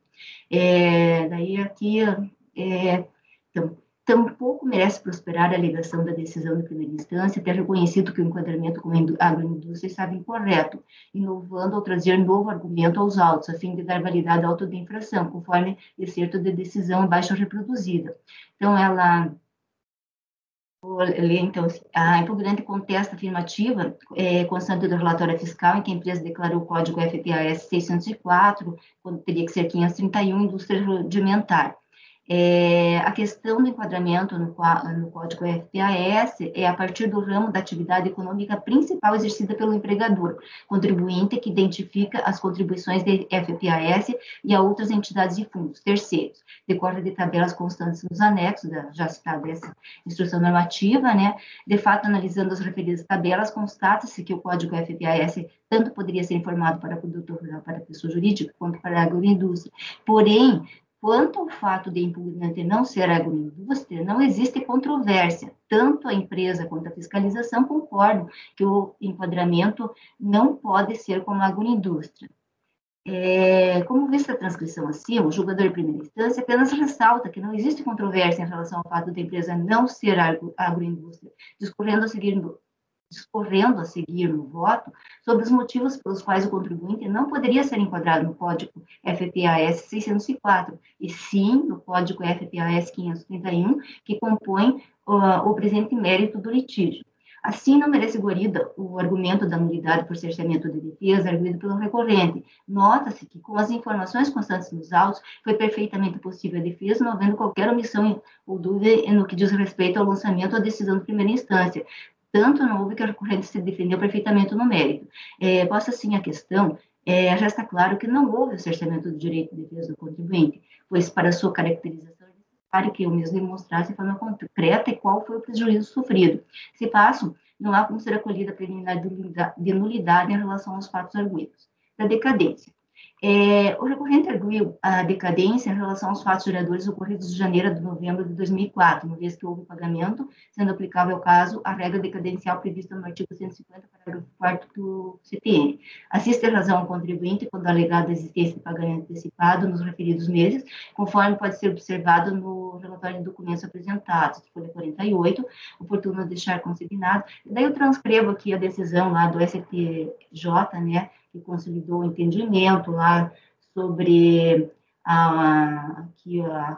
Daí aqui, então, tampouco merece prosperar a alegação da decisão de primeira instância, ter reconhecido que o enquadramento com a agroindústria estava incorreto, inovando ao trazer novo argumento aos autos, a fim de dar validade ao auto de infração, conforme excerto de decisão abaixo reproduzida. Então, então, a impugnante contesta a afirmativa constante do relatório fiscal em que a empresa declarou o código FPAS 604, quando teria que ser 531, indústria rudimentar. A questão do enquadramento no código FPAS é a partir do ramo da atividade econômica principal exercida pelo empregador, contribuinte que identifica as contribuições de FPAS e a outras entidades e fundos, terceiros. Decorre de tabelas constantes nos anexos, já citada essa instrução normativa, né? De fato, analisando as referidas tabelas, constata-se que o código FPAS tanto poderia ser informado para produtor rural, para a pessoa jurídica, quanto para a agroindústria. Porém, quanto ao fato de impugnante não ser agroindústria, não existe controvérsia. Tanto a empresa quanto a fiscalização concordam que o enquadramento não pode ser como agroindústria. Como vista a transcrição acima, o julgador de primeira instância apenas ressalta que não existe controvérsia em relação ao fato da empresa não ser agroindústria, discorrendo a seguir no voto sobre os motivos pelos quais o contribuinte não poderia ser enquadrado no código FPAS 604, e sim no código FPAS 531, que compõe o presente mérito do litígio. Assim, não merece guarida o argumento da nulidade por cerceamento de defesa arguído pelo recorrente. Nota-se que, com as informações constantes nos autos, foi perfeitamente possível a defesa, não havendo qualquer omissão ou dúvida no que diz respeito ao lançamento ou decisão de primeira instância. Tanto não houve que a recorrente se defendeu perfeitamente no mérito. Posta assim a questão, já está claro que não houve o cerceamento do direito de defesa do contribuinte, pois para sua caracterização para que o mesmo demonstrasse de forma concreta qual foi o prejuízo sofrido. Se passo, não há como ser acolhida a preliminar de nulidade em relação aos fatos arguidos. Da decadência. O recorrente arguiu a decadência em relação aos fatos geradores ocorridos de janeiro a novembro de 2004, uma vez que houve pagamento, sendo aplicável ao caso a regra decadencial prevista no artigo 150, parágrafo 4º do CPN. Assiste a razão ao contribuinte quando alegada a existência de pagamento antecipado nos referidos meses, conforme pode ser observado no relatório de documentos apresentados, folha 48, oportuno deixar consignado. E daí eu transcrevo aqui a decisão lá do STJ, né, que consolidou o entendimento lá sobre a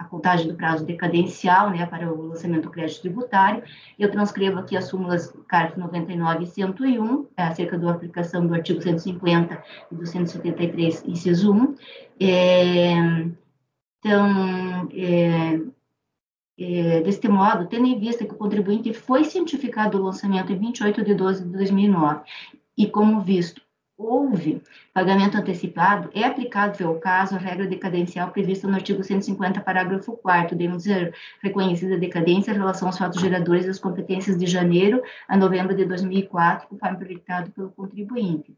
contagem do prazo decadencial, né, para o lançamento do crédito tributário. Eu transcrevo aqui as súmulas CARF 99 e 101, acerca da aplicação do artigo 150 e do 173, inciso 1. Deste modo, tendo em vista que o contribuinte foi cientificado do lançamento em 28 de 12 de 2009, e como visto, houve pagamento antecipado, é aplicável ao caso a regra decadencial prevista no artigo 150, parágrafo 4º, devemos ser reconhecida a decadência em relação aos fatos geradores das competências de janeiro a novembro de 2004, conforme projetado pelo contribuinte.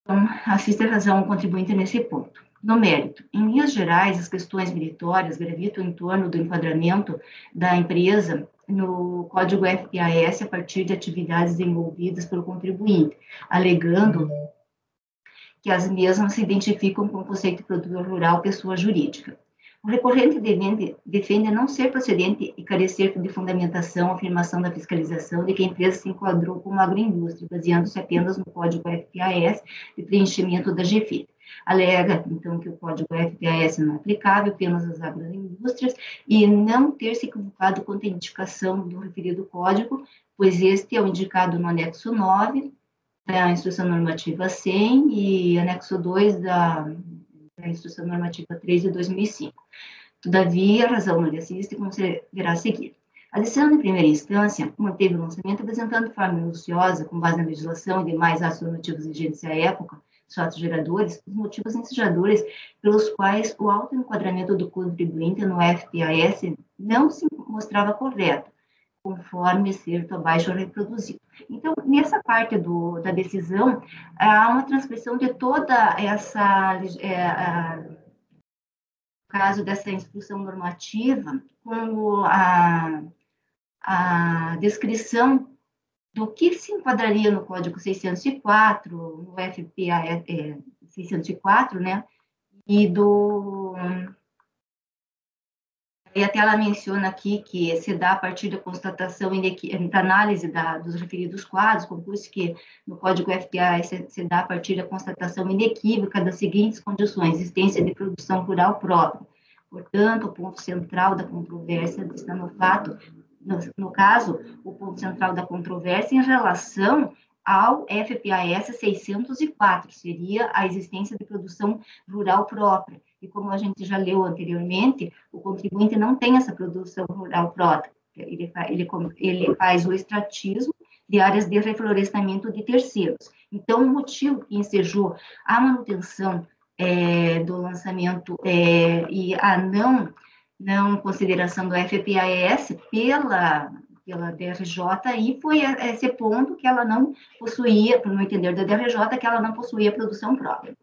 Então, assiste a razão ao contribuinte nesse ponto. No mérito, em linhas gerais, as questões meritórias gravitam em torno do enquadramento da empresa no Código FPAS a partir de atividades desenvolvidas pelo contribuinte, alegando que as mesmas se identificam com o conceito de produtor rural pessoa jurídica. O recorrente defende não ser procedente e carecer de fundamentação a afirmação da fiscalização de que a empresa se enquadrou como agroindústria, baseando-se apenas no Código FPAS de preenchimento da GFIT. Alega, então, que o Código FPAS não é aplicável apenas às agroindústrias e não ter se equivocado quanto à indicação do referido código, pois este é o indicado no anexo 9 da Instrução Normativa 100 e anexo 2 da Instrução Normativa 3 de 2005. Todavia, a razão não lhe assiste, como se verá a seguir. A decisão de primeira instância manteve o lançamento apresentando de forma minuciosa, com base na legislação e demais atos normativos vigentes à época, os fatos geradores, os motivos ensejadores pelos quais o autoenquadramento do contribuinte no FPAS não se mostrava correto, conforme excerto abaixo reproduzido. Então, nessa parte da decisão, há uma transcrição de toda essa, caso dessa instrução normativa, com a descrição do que se enquadraria no Código 604, no FPA 604, né, e até ela menciona aqui que se dá a partir da constatação da análise dos referidos quadros, conclui-se que no Código FPA se dá a partir da constatação inequívoca das seguintes condições: existência de produção rural própria. Portanto, o ponto central da controvérsia está no fato, no caso, o ponto central da controvérsia em relação ao FPAS 604, seria a existência de produção rural própria. E como a gente já leu anteriormente, o contribuinte não tem essa produção rural própria. Ele faz o extratismo de áreas de reflorestamento de terceiros. Então, o motivo que ensejou a manutenção do lançamento e a não consideração do FPAS pela DRJ, foi esse ponto que ela não possuía, por não entender da DRJ, que ela não possuía produção própria.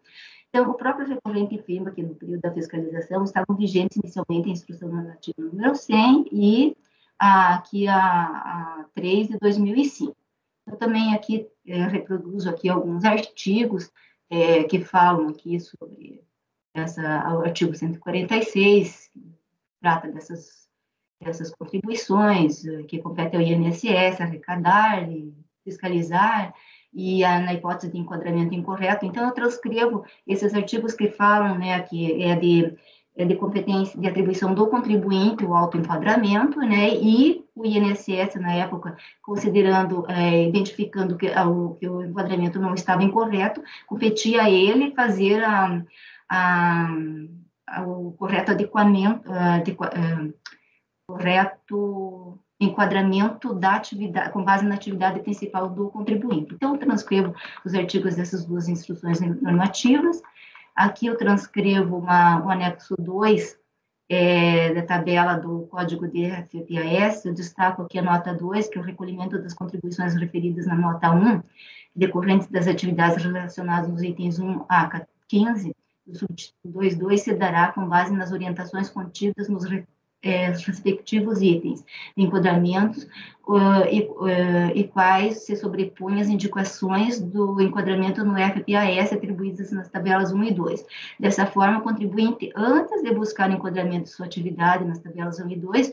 Então, o próprio recorrente afirma que no período da fiscalização estavam vigentes inicialmente a instrução normativa número 100 e aqui a 3 de 2005. Eu também aqui reproduzo aqui alguns artigos que falam aqui sobre o artigo 146, que trata dessas contribuições que competem ao INSS, arrecadar e fiscalizar, e na hipótese de enquadramento incorreto. Então, eu transcrevo esses artigos que falam, né, que é de de competência de atribuição do contribuinte, o autoenquadramento, né, e o INSS, na época, considerando, identificando que o enquadramento não estava incorreto, competia a ele fazer o correto adequamento, correto enquadramento da atividade, com base na atividade principal do contribuinte. Então, eu transcrevo os artigos dessas duas instruções normativas. Aqui eu transcrevo o anexo 2 da tabela do Código de FPAS. Eu destaco aqui a nota 2, que é o recolhimento das contribuições referidas na nota 1, decorrentes das atividades relacionadas nos itens 1 a 15, do subtítulo 2.2, se dará com base nas orientações contidas nos respectivos itens de enquadramentos e quais se sobrepõem as indicações do enquadramento no FPAS atribuídas nas tabelas 1 e 2. Dessa forma, o contribuinte, antes de buscar o enquadramento de sua atividade nas tabelas 1 e 2,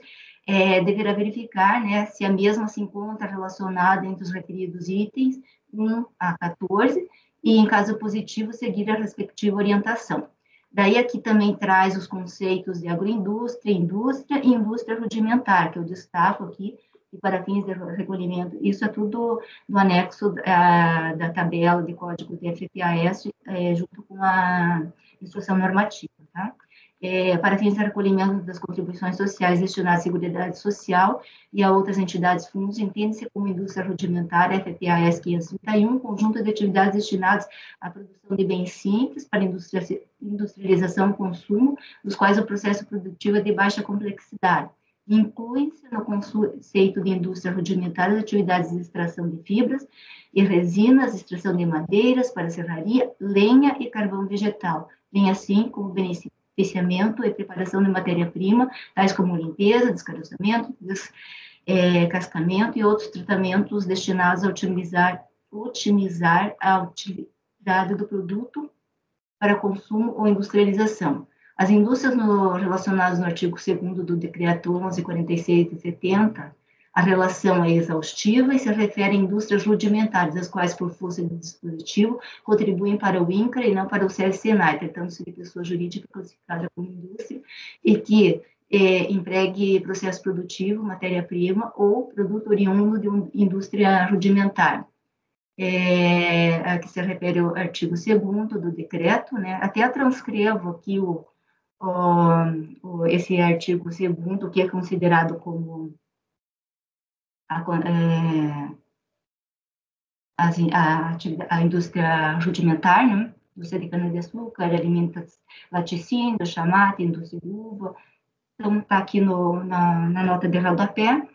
deverá verificar, né, se a mesma se encontra relacionada entre os referidos itens 1 a 14 e, em caso positivo, seguir a respectiva orientação. Daí aqui também traz os conceitos de agroindústria, indústria e indústria rudimentar, que eu destaco aqui, e para fins de recolhimento. Isso é tudo no anexo da tabela de código de FPAS, junto com a instrução normativa, tá? Para fins de recolhimento das contribuições sociais destinadas à Seguridade Social e a outras entidades fundos, entende-se como indústria rudimentar, FPAS 531, conjunto de atividades destinadas à produção de bens simples para industrialização e consumo, dos quais o processo produtivo é de baixa complexidade. Inclui-se no conceito de indústria rudimentar as atividades de extração de fibras e resinas, extração de madeiras para serraria, lenha e carvão vegetal, bem assim como beneficiamento e preparação de matéria-prima, tais como limpeza, descaroçamento, descascamento e outros tratamentos destinados a otimizar a utilidade do produto para consumo ou industrialização. As indústrias relacionadas no artigo 2º do Decreto 11.46 de 70, a relação é exaustiva e se refere a indústrias rudimentares, as quais, por força do dispositivo, contribuem para o INCRA e não para o CSNAI, tratando-se de pessoa jurídica classificada como indústria e que empregue processo produtivo, matéria-prima ou produto oriundo de uma indústria rudimentar. A que se refere ao artigo 2º do decreto, né? Até eu transcrevo aqui esse artigo 2º, que é considerado como a indústria rudimentar, né? Indústria de cana-de-açúcar, alimentos, laticínio, chamate, indústria de uva. Então, está aqui na nota de rodapé.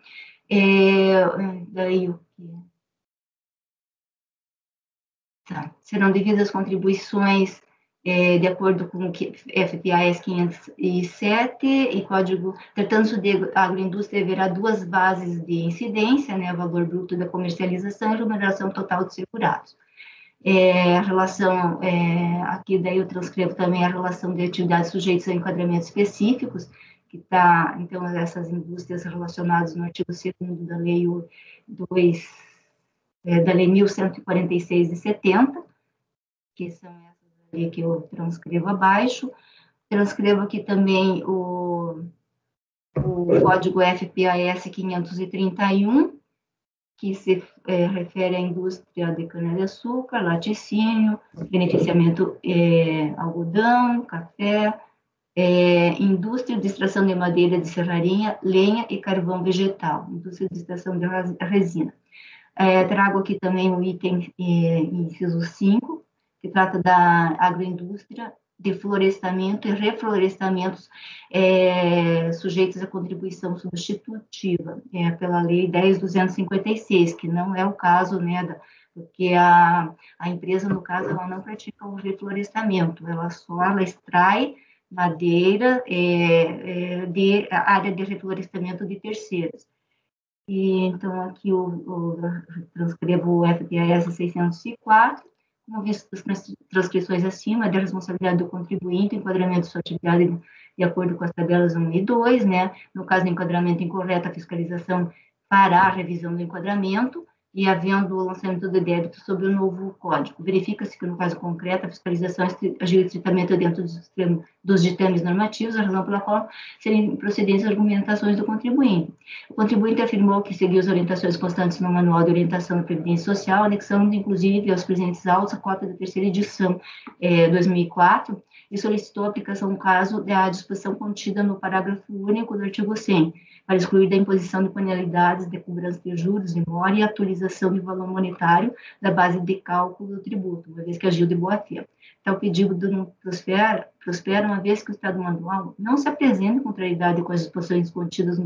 Daí o que? Tá. Serão devidas contribuições de acordo com o FPAS 507 e código, tratando-se de agroindústria, haverá duas bases de incidência, né, valor bruto da comercialização e remuneração total de segurados. A relação, aqui daí eu transcrevo também a relação de atividades sujeitas a enquadramentos específicos, que está, então, essas indústrias relacionadas no artigo 2º da Lei 1146 de 70, que são essas ali que eu transcrevo abaixo. Transcrevo aqui também o código FPAS 531, que se refere à indústria de cana-de-açúcar, laticínio, beneficiamento algodão, café, indústria de extração de madeira de serraria, lenha e carvão vegetal, indústria de extração de resina. Trago aqui também o item inciso 5, que trata da agroindústria, de florestamento e reflorestamentos sujeitos à contribuição substitutiva, pela Lei 10.256, que não é o caso, né, porque a empresa, no caso, ela não pratica o reflorestamento, ela extrai madeira de área de reflorestamento de terceiros. E, então, aqui eu transcrevo o FPAS 604, como visto das transcrições acima, de responsabilidade do contribuinte, enquadramento de sua atividade de acordo com as tabelas 1 e 2, né? No caso de enquadramento incorreto, a fiscalização fará a revisão do enquadramento e havendo o lançamento de débito sob o novo código. Verifica-se que, no caso concreto, a fiscalização agiu estritamente dentro dos ditames normativos, a razão pela qual seriam procedentes as argumentações do contribuinte. O contribuinte afirmou que seguiu as orientações constantes no Manual de Orientação da Previdência Social, anexando, inclusive, aos presentes autos a cópia da terceira edição 2004, e solicitou a aplicação do caso da disposição contida no parágrafo único do artigo 100, para excluir da imposição de penalidades de cobrança de juros de mora e atualização de valor monetário da base de cálculo do tributo, uma vez que agiu de boa-fé. Tal pedido não prospera, uma vez que o Estado manual não se apresenta em contrariedade com as disposições contidas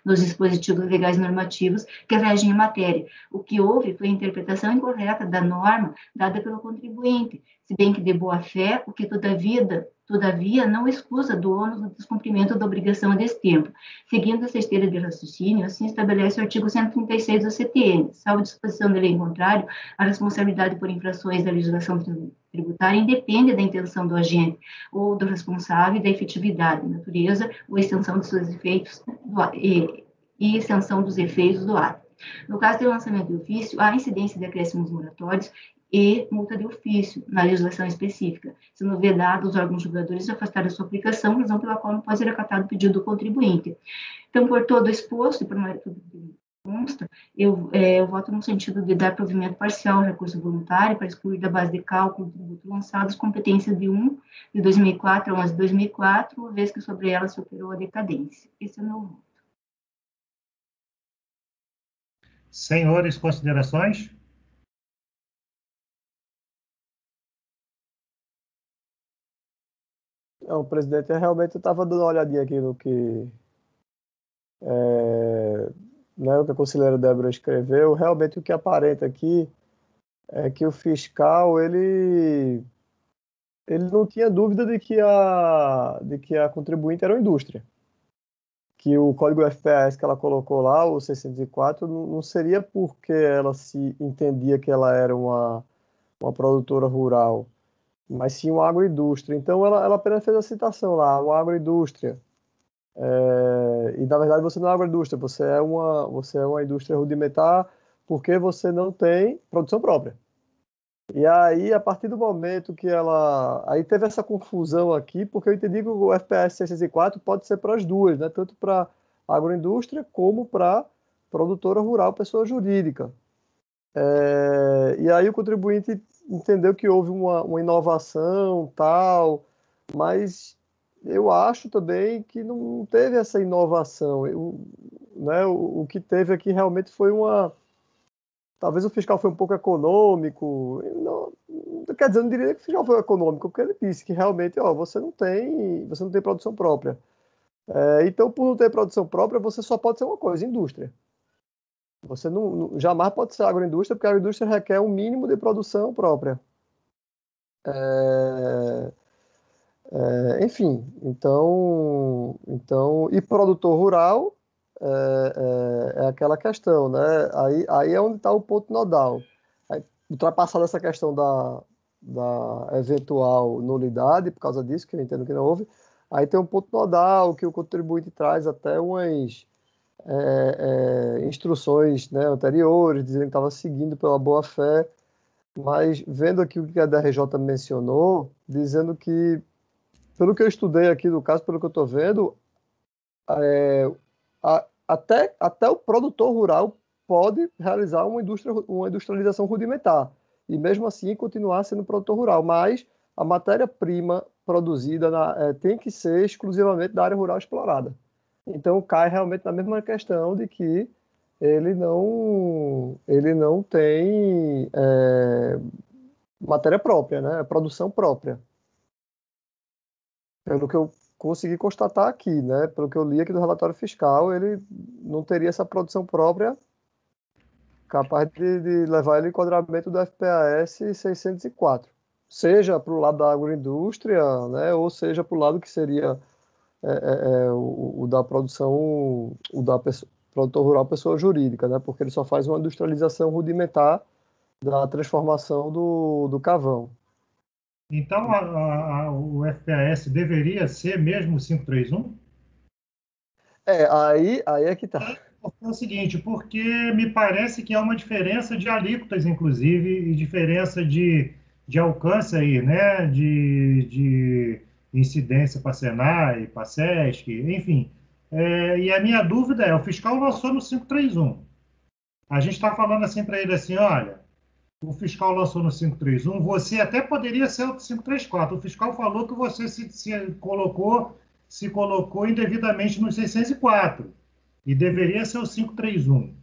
nos dispositivos legais normativos que regem a matéria. O que houve foi a interpretação incorreta da norma dada pelo contribuinte, se bem que de boa-fé, o que todavia não excusa do ônus do descumprimento da obrigação a destempo. Seguindo essa esteira de raciocínio, assim estabelece o artigo 136 do CTN, salvo disposição de lei em contrário, a responsabilidade por infrações da legislação tributária independe da intenção do agente ou do responsável e da efetividade, natureza ou extensão dos seus efeitos e extensão dos efeitos do ato. No caso de lançamento de ofício, há incidência de acréscimos moratórios e multa de ofício, na legislação específica, sendo vedado os órgãos julgadores de afastar a sua aplicação, razão pela qual não pode ser acatado o pedido do contribuinte. Então, por todo exposto, e por mais tudo que consta, eu voto no sentido de dar provimento parcial ao recurso voluntário para excluir da base de cálculo do tributo lançado as competências de 1 de 2004 a 11 de 2004, uma vez que sobre ela se operou a decadência. Esse é o meu voto. Senhores, considerações? Não, presidente, eu realmente estava dando uma olhadinha aqui no que, o que a conselheira Débora escreveu. Realmente o que aparenta aqui é que o fiscal, ele não tinha dúvida de que a contribuinte era uma indústria. Que o código FPS que ela colocou lá, o 604, não seria porque ela se entendia que ela era uma produtora rural, mas sim uma agroindústria. Então, ela apenas fez a citação lá, uma agroindústria. E, na verdade, você não é agroindústria, você é uma indústria rudimentar porque você não tem produção própria. E aí, a partir do momento que ela... Aí teve essa confusão aqui, porque eu entendi que o FPS 604 pode ser para as duas, né? Tanto para agroindústria como para produtora rural, pessoa jurídica. E aí o contribuinte entendeu que houve uma inovação, tal, mas eu acho também que não teve essa inovação. O que teve aqui realmente foi talvez o fiscal foi um pouco econômico. Não, quer dizer, eu não diria que o fiscal foi econômico, porque ele disse que realmente você não tem produção própria. Então, por não ter produção própria, você só pode ser uma coisa, indústria. Você jamais pode ser agroindústria, porque a agroindústria requer um mínimo de produção própria. Enfim, então, e produtor rural é aquela questão, né? Aí é onde está o ponto nodal. Aí, ultrapassada essa questão da eventual nulidade, por causa disso, que eu entendo que não houve, aí tem um ponto nodal que o contribuinte traz até umas instruções, né, anteriores, dizendo que estava seguindo pela boa-fé, mas vendo aqui o que a DRJ mencionou, dizendo que, pelo que eu estudei aqui do caso, pelo que eu estou vendo, até o produtor rural pode realizar uma industrialização rudimentar, e mesmo assim continuar sendo produtor rural, mas a matéria-prima produzida tem que ser exclusivamente da área rural explorada. Então cai realmente na mesma questão de que ele não tem matéria própria, né? Produção própria. Pelo que eu consegui constatar aqui, né? Pelo que eu li aqui do relatório fiscal, ele não teria essa produção própria capaz de levar ele ao enquadramento do FPAS 604. Seja para o lado da agroindústria, né? Ou seja para o lado que seria o da produção, o da produtor rural, pessoa jurídica, né? Porque ele só faz uma industrialização rudimentar da transformação do cavão. Então, o FPAS deveria ser mesmo 531? Aí é que tá. porque é o seguinte, porque me parece que há uma diferença de alíquotas, inclusive, e diferença de alcance aí, né? De incidência para Senai, para Sesc, enfim. E a minha dúvida é, o fiscal lançou no 531. A gente está falando assim para ele assim, olha, o fiscal lançou no 531, você até poderia ser o 534. O fiscal falou que você se colocou indevidamente no 604 e deveria ser o 531.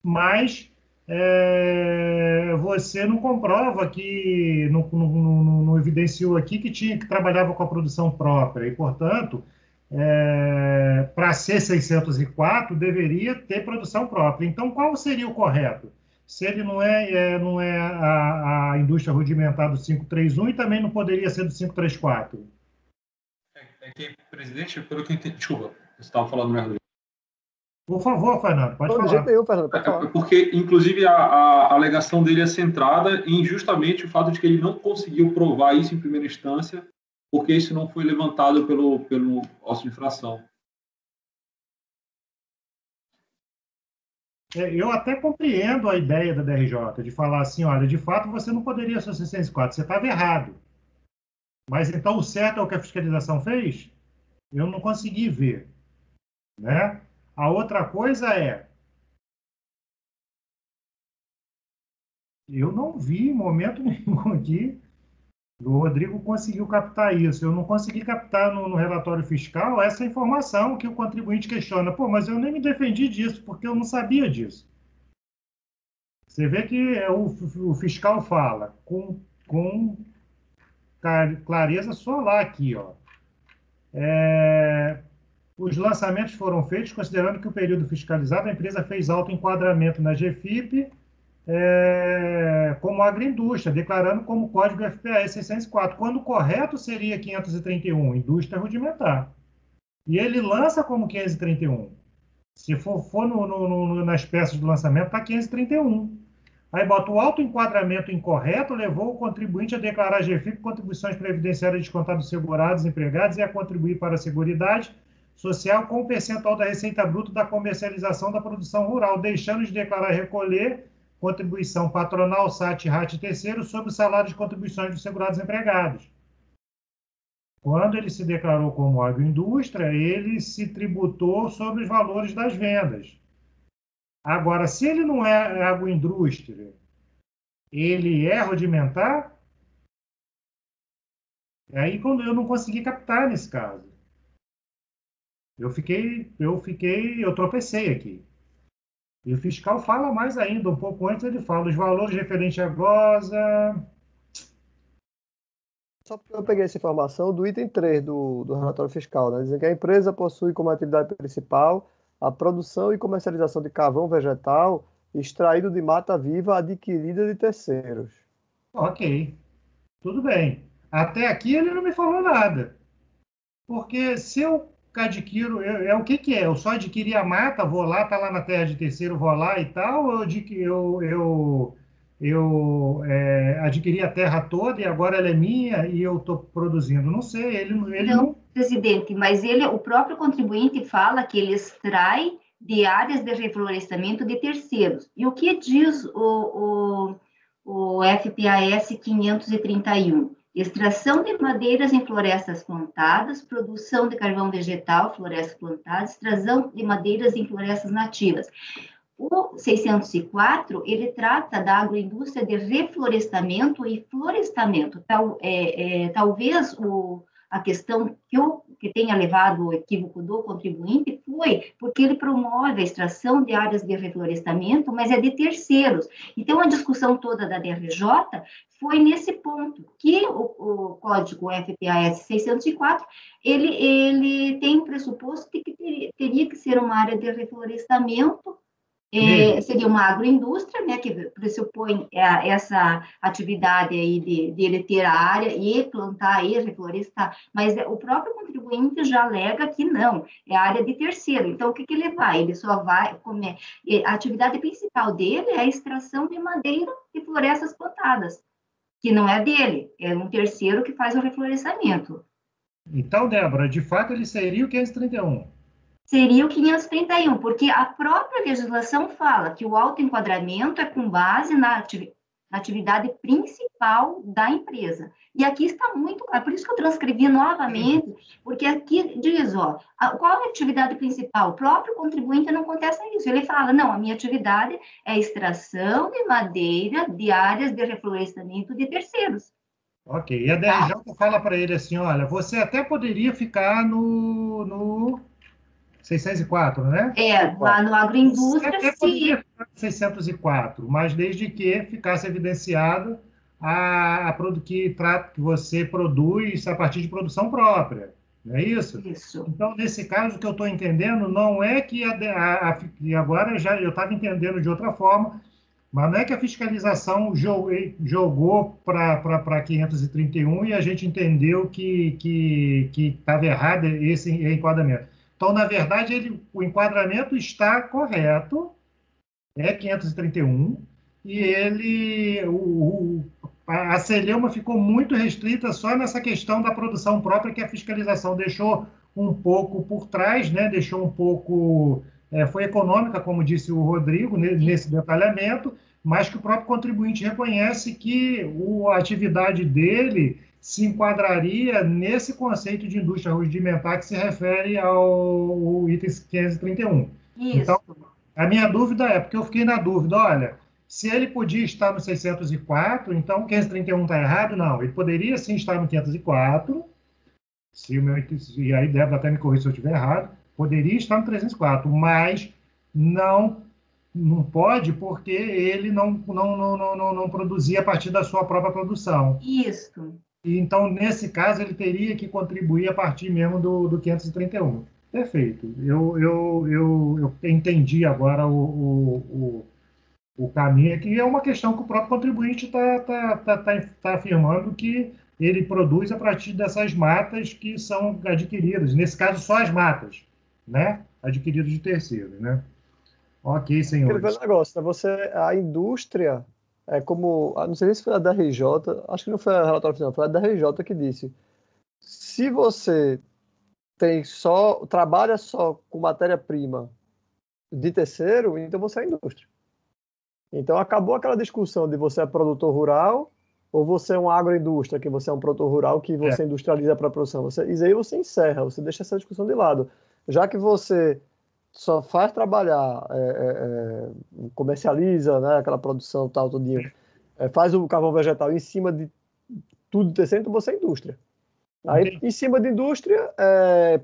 Mas você não comprova que, não evidenciou aqui que trabalhava com a produção própria e, portanto, para ser 604, deveria ter produção própria. Então, qual seria o correto? Se ele não é a indústria rudimentar do 531 e também não poderia ser do 534? É que, presidente, pelo que eu entendi... Desculpa, você estava falando merda. Por favor, Fernando, pode Não, de falar. jeito nenhum, Fernando, pode falar. Porque, inclusive, a alegação dele é centrada em justamente o fato de que ele não conseguiu provar isso em primeira instância, porque isso não foi levantado pelo auto de infração. Eu até compreendo a ideia da DRJ de falar assim, olha, de fato você não poderia ser 604, você estava errado. Mas então o certo é o que a fiscalização fez? Eu não consegui ver, né? A outra coisa é, eu não vi em momento nenhum aqui, o Rodrigo conseguiu captar isso. Eu não consegui captar no relatório fiscal essa informação que o contribuinte questiona. Pô, mas eu nem me defendi disso, porque eu não sabia disso. Você vê que o fiscal fala com clareza solar aqui, ó. Os lançamentos foram feitos considerando que o período fiscalizado a empresa fez autoenquadramento na GFIP como agroindústria, declarando como código FPAS 604, quando o correto seria 531, indústria rudimentar. E ele lança como 531. Se for nas peças de lançamento, está 531. Aí bota o autoenquadramento incorreto, levou o contribuinte a declarar a GFIP contribuições previdenciárias descontadas dos segurados, empregados e a contribuir para a Seguridade Social com o percentual da receita bruta da comercialização da produção rural, deixando de declarar e recolher contribuição patronal, SAT, RAT e terceiro sobre o salário de contribuições dos segurados empregados. Quando ele se declarou como agroindústria, ele se tributou sobre os valores das vendas. Agora, se ele não é agroindústria, ele é rudimentar, é aí quando eu não consegui captar nesse caso. Eu tropecei aqui. E o fiscal fala mais ainda, um pouco antes ele fala, os valores referentes à glosa... Só porque eu peguei essa informação do item 3 do relatório fiscal, né? Dizendo que a empresa possui como atividade principal a produção e comercialização de carvão vegetal extraído de mata viva adquirida de terceiros. Ok, tudo bem. Até aqui ele não me falou nada. Porque se eu adquiro, o que é? Eu só adquiri a mata, vou lá, tá lá na terra de terceiro, vou lá e tal, ou eu adquiri a terra toda e agora ela é minha e eu estou produzindo? Não sei, ele não... Presidente, mas o próprio contribuinte fala que ele extrai de áreas de reflorestamento de terceiros. E o que diz o FPAS 531? Extração de madeiras em florestas plantadas, produção de carvão vegetal, florestas plantadas, extração de madeiras em florestas nativas. O 604, ele trata da agroindústria de reflorestamento e florestamento. Talvez a questão que tenha levado o equívoco do contribuinte foi porque ele promove a extração de áreas de reflorestamento, mas é de terceiros. Então, a discussão toda da DRJ foi nesse ponto, que o código FPAS 604, ele tem o pressuposto de que teria que ser uma área de reflorestamento, seria uma agroindústria, né, que pressupõe essa atividade aí de ele ter a área e plantar e reflorestar, mas o próprio contribuinte já alega que não, é a área de terceiro. Então, o que ele vai? Ele só vai comer. A atividade principal dele é a extração de madeira e florestas plantadas, que não é dele, é um terceiro que faz o reflorestamento. Então, Débora, de fato ele seria o 531. Seria o 531, porque a própria legislação fala que o autoenquadramento é com base na atividade principal da empresa. E aqui está muito claro, por isso que eu transcrevi novamente, porque aqui diz, ó, qual é a atividade principal? O próprio contribuinte não contesta isso, ele fala, não, a minha atividade é extração de madeira de áreas de reflorestamento de terceiros. Ok. E a DRJ fala para ele assim, olha, você até poderia ficar no 604, né? Lá no Você agroindústria, até poderia ficar no 604, mas desde que ficasse evidenciado que você produz a partir de produção própria, não é isso? isso. Então, nesse caso, o que eu estou entendendo não é que e agora já eu estava entendendo de outra forma, mas não é que a fiscalização jogou para 531 e a gente entendeu que estava errado esse enquadramento. Então, na verdade, o enquadramento está correto, é 531, e a Celeuma ficou muito restrita só nessa questão da produção própria, que a fiscalização deixou um pouco por trás, né? Deixou um pouco. Foi econômica, como disse o Rodrigo, nesse detalhamento, mas que o próprio contribuinte reconhece que a atividade dele se enquadraria nesse conceito de indústria rudimentar que se refere ao item 531. Isso. Então, a minha dúvida é, porque eu fiquei na dúvida, olha, se ele podia estar no 604, então o 531 está errado? Não, ele poderia sim estar no 504, e aí deve até me corrigir se eu estiver errado, poderia estar no 304, mas não pode porque ele não produzia a partir da sua própria produção. Isso. E, então, nesse caso, ele teria que contribuir a partir mesmo do 531. Perfeito. Eu entendi agora o caminho, que é uma questão que o próprio contribuinte está afirmando que ele produz a partir dessas matas que são adquiridas, nesse caso, só as matas, né? Adquiridas de terceiros, né? Ok, Aquele senhores. velho negócio, né? A indústria, não sei se foi a DRJ, acho que não foi a relatório final, foi a DRJ que disse, se você trabalha só com matéria-prima de terceiro, então você é indústria. Então acabou aquela discussão de você é produtor rural ou você é uma agroindústria, que você é um produtor rural que você industrializa para a produção. Isso aí você encerra, você deixa essa discussão de lado. Já que você só faz trabalhar, comercializa, né, aquela produção tal, tudinho, faz o carvão vegetal em cima de tudo terceiro, então você é indústria. Aí, em cima de indústria,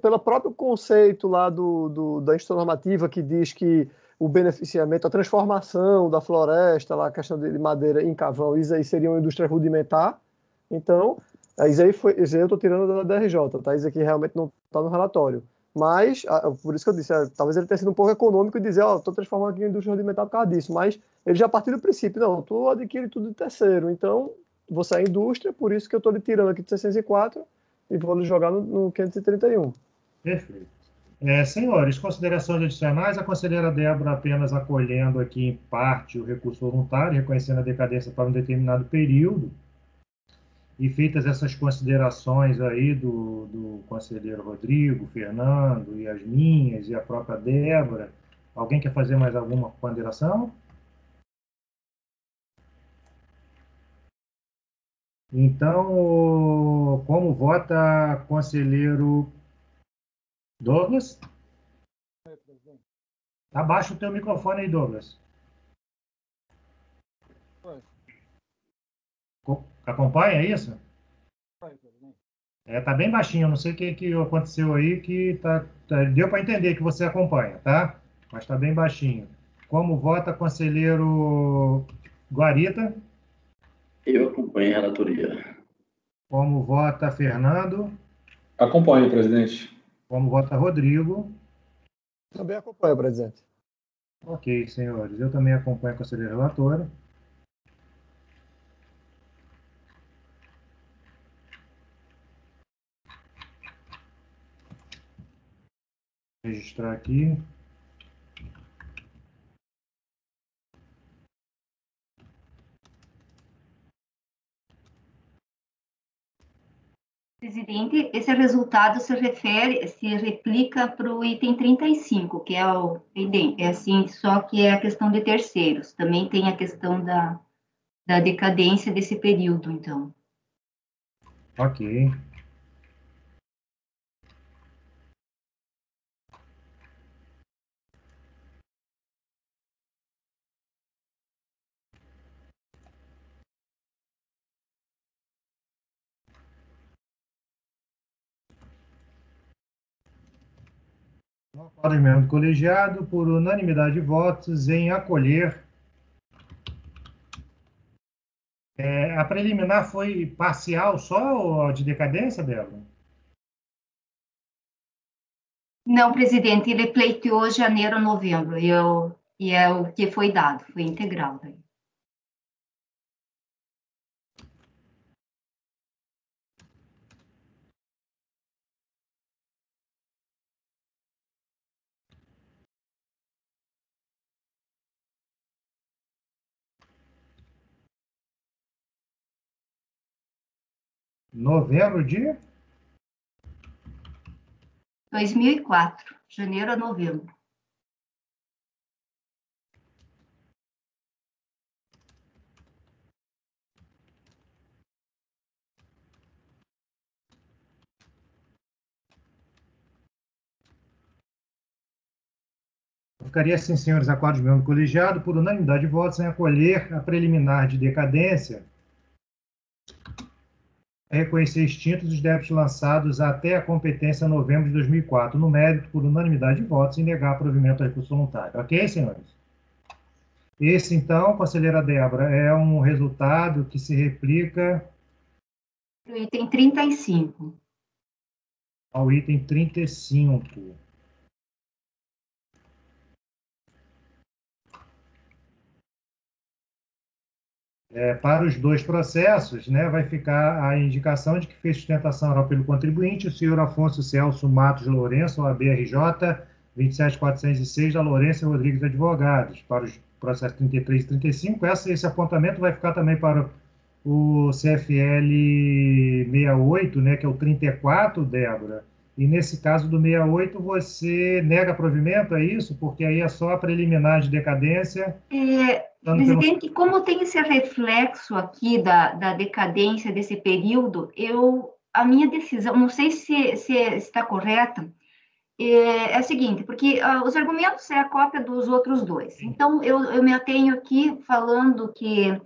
pelo próprio conceito lá da instrução normativa que diz que o beneficiamento, a transformação da floresta, lá, a questão de madeira em carvão, isso aí seria uma indústria rudimentar. Então, isso aí eu estou tirando da DRJ, tá? Isso aqui realmente não está no relatório. Mas, por isso que eu disse, talvez ele tenha sido um pouco econômico e dizer, estou transformando aqui em indústria rudimentar por causa disso. Mas ele já partiu do princípio, não, tu adquire tudo de terceiro. Então, você é indústria, por isso que eu estou lhe tirando aqui de 604 e vou lhe jogar no 531. Perfeito. Senhores, considerações adicionais, a conselheira Débora apenas acolhendo aqui em parte o recurso voluntário, reconhecendo a decadência para um determinado período, e feitas essas considerações aí do conselheiro Rodrigo, Fernando, e as minhas, e a própria Débora, alguém quer fazer mais alguma ponderação? Então, como vota conselheiro Douglas? Abaixa o teu microfone aí, Douglas. Acompanha, é isso? Tá bem baixinho, não sei o que aconteceu aí, que deu para entender que você acompanha, tá? Mas está bem baixinho. Como vota conselheiro Guarita? Eu acompanho a relatoria. Como vota Fernando? Acompanho, presidente. Como vota Rodrigo? Também acompanho, presidente. Ok, senhores. Eu também acompanho a conselheira relatora. Registrar aqui. Presidente, esse resultado se replica para o item 35, que é assim, só que é a questão de terceiros. Também tem a questão da decadência desse período, então. Ok. No acordo colegiado, por unanimidade de votos, em acolher. A preliminar foi parcial só ou de decadência, Débora? Não, presidente, ele pleiteou janeiro a novembro, e é o que foi dado, foi integral. Daí. Novembro de 2004, janeiro a novembro. Ficaria assim, senhores, acordos de membro colegiado, por unanimidade de votos, em acolher a preliminar de decadência, reconhecer extintos os débitos lançados até a competência novembro de 2004, no mérito, por unanimidade de votos, e negar provimento ao recurso voluntário. Ok, senhores? Esse, então, conselheira Débora, é um resultado que se replica O item 35. ao item 35. Para os dois processos, né, vai ficar a indicação de que fez sustentação oral pelo contribuinte, o senhor Afonso Celso Matos Lourenço, OAB-RJ 27406, da Lourenço Rodrigues Advogados, para os processos 33 e 35. Esse apontamento vai ficar também para o CFL 68, né, que é o 34, Débora. E nesse caso do 68, você nega provimento, é isso? Porque aí é só a preliminar de decadência. Presidente, como tem esse reflexo aqui da decadência desse período, a minha decisão, não sei se está correta, é a seguinte, porque os argumentos é a cópia dos outros dois. Então, eu me atenho aqui falando que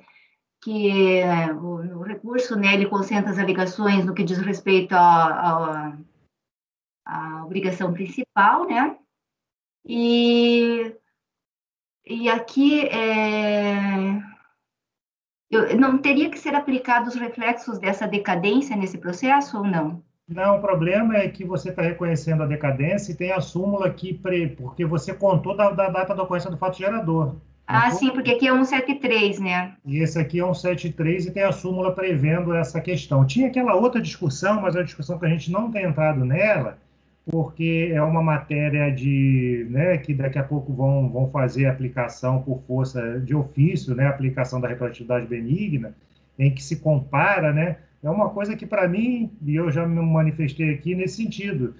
o recurso, né, ele concentra as alegações no que diz respeito à obrigação principal, né? E aqui não teria que ser aplicados os reflexos dessa decadência nesse processo ou não? Não, o problema é que você está reconhecendo a decadência e tem a súmula aqui, porque você contou da data da ocorrência do fato gerador. Sim, porque aqui é 173, né? E esse aqui é 173 e tem a súmula prevendo essa questão. Tinha aquela outra discussão, mas é uma discussão que a gente não tem entrado nela, porque é uma matéria né, que daqui a pouco vão fazer aplicação por força de ofício, né, aplicação da retroatividade benigna, em que se compara, né, é uma coisa que para mim, e eu já me manifestei aqui nesse sentido,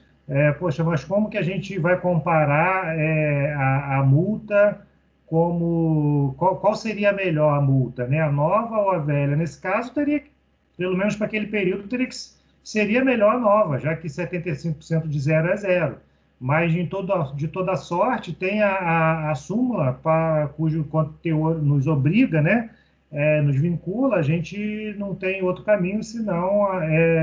poxa, mas como que a gente vai comparar a multa qual seria a melhor a multa, né, a nova ou a velha? Nesse caso, teria, pelo menos para aquele período, seria melhor a nova, já que 75% de 0 é 0. Mas de toda sorte tem a súmula cujo conteúdo nos obriga, né, nos vincula, a gente não tem outro caminho senão,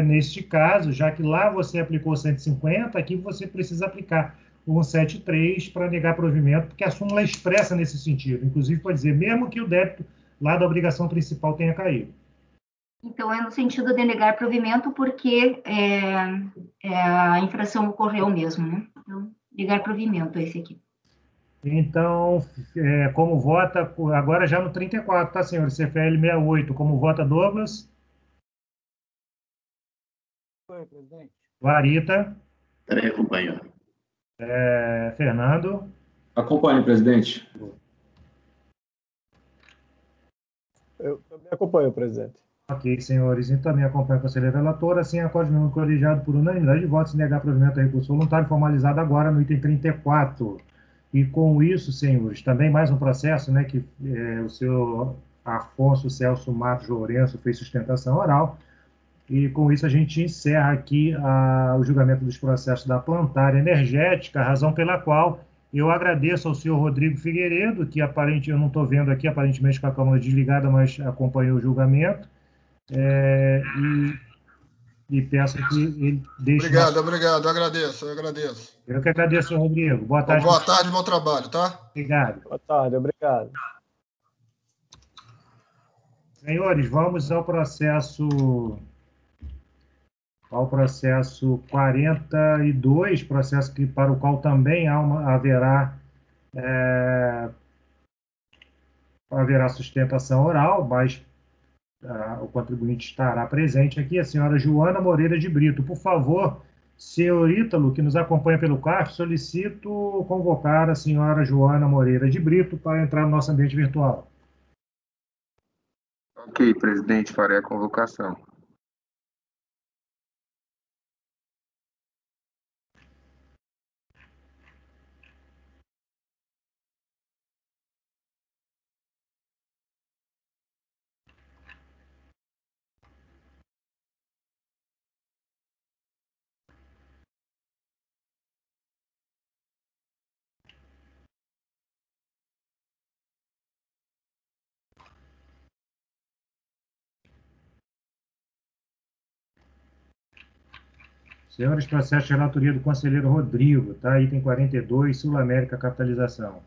neste caso, já que lá você aplicou 150, aqui você precisa aplicar o 173 para negar provimento, porque a súmula é expressa nesse sentido, inclusive pode dizer, mesmo que o débito lá da obrigação principal tenha caído. Então, é no sentido de negar provimento porque a infração ocorreu mesmo, né? Então, negar provimento, esse aqui. Então, como vota, agora já no 34, tá, senhor? CFL 68, como vota Douglas? Oi, presidente. Varita? Também acompanho. Fernando? Acompanho, presidente. Eu também acompanho, presidente. Ok, senhores, então também acompanha o conselheiro relator, assim acorde o membro colegiado por unanimidade de votos em negar provimento a recurso voluntário formalizado agora no item 34. E com isso, senhores, também mais um processo, né, que o senhor Afonso Celso Matos Lourenço fez sustentação oral, e com isso a gente encerra aqui o julgamento dos processos da Plantar Energética, a razão pela qual eu agradeço ao senhor Rodrigo Figueiredo, que aparentemente eu não estou vendo aqui, aparentemente com a câmera desligada, mas acompanhou o julgamento, e peço que ele deixe... Obrigado, eu agradeço. Eu que agradeço, senhor Rodrigo. Boa tarde. Boa tarde, bom trabalho, tá? Obrigado. Boa tarde, obrigado. Senhores, vamos ao processo 42, processo para o qual também haverá sustentação oral, mas o contribuinte estará presente aqui, a senhora Joana Moreira de Brito. Por favor, senhor Ítalo, que nos acompanha pelo CARF, solicito convocar a senhora Joana Moreira de Brito para entrar no nosso ambiente virtual. Ok, presidente, farei a convocação. Senhores, processo de relatoria do conselheiro Rodrigo, tá? Item 42, Sul América Capitalização.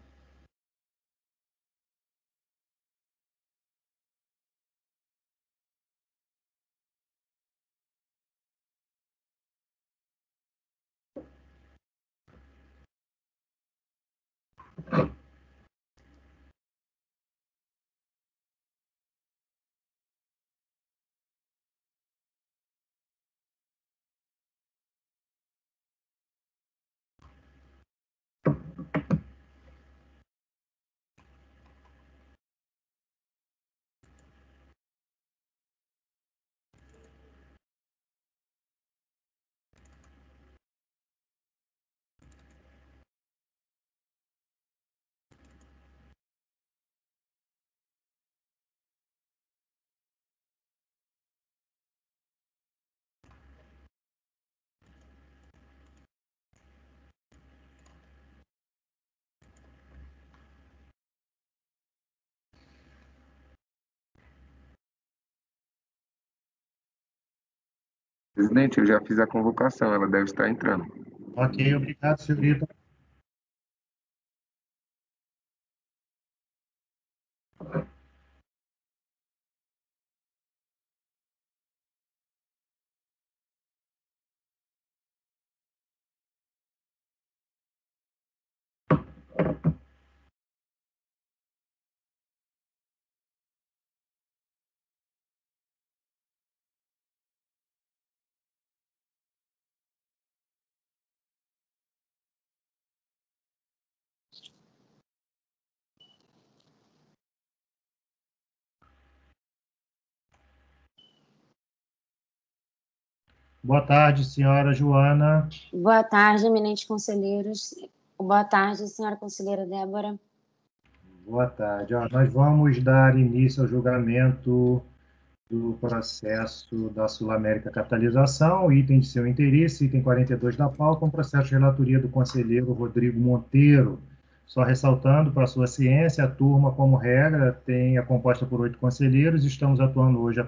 Presidente, eu já fiz a convocação, ela deve estar entrando. Ok, obrigado, senhorita. Boa tarde, senhora Joana. Boa tarde, eminentes conselheiros. Boa tarde, senhora conselheira Débora. Boa tarde. Nós vamos dar início ao julgamento do processo da Sul América Capitalização, item de seu interesse, item 42 da pauta, um processo de relatoria do conselheiro Rodrigo Monteiro. Só ressaltando, para a sua ciência, a turma, como regra, é composta por 8 conselheiros, estamos atuando hoje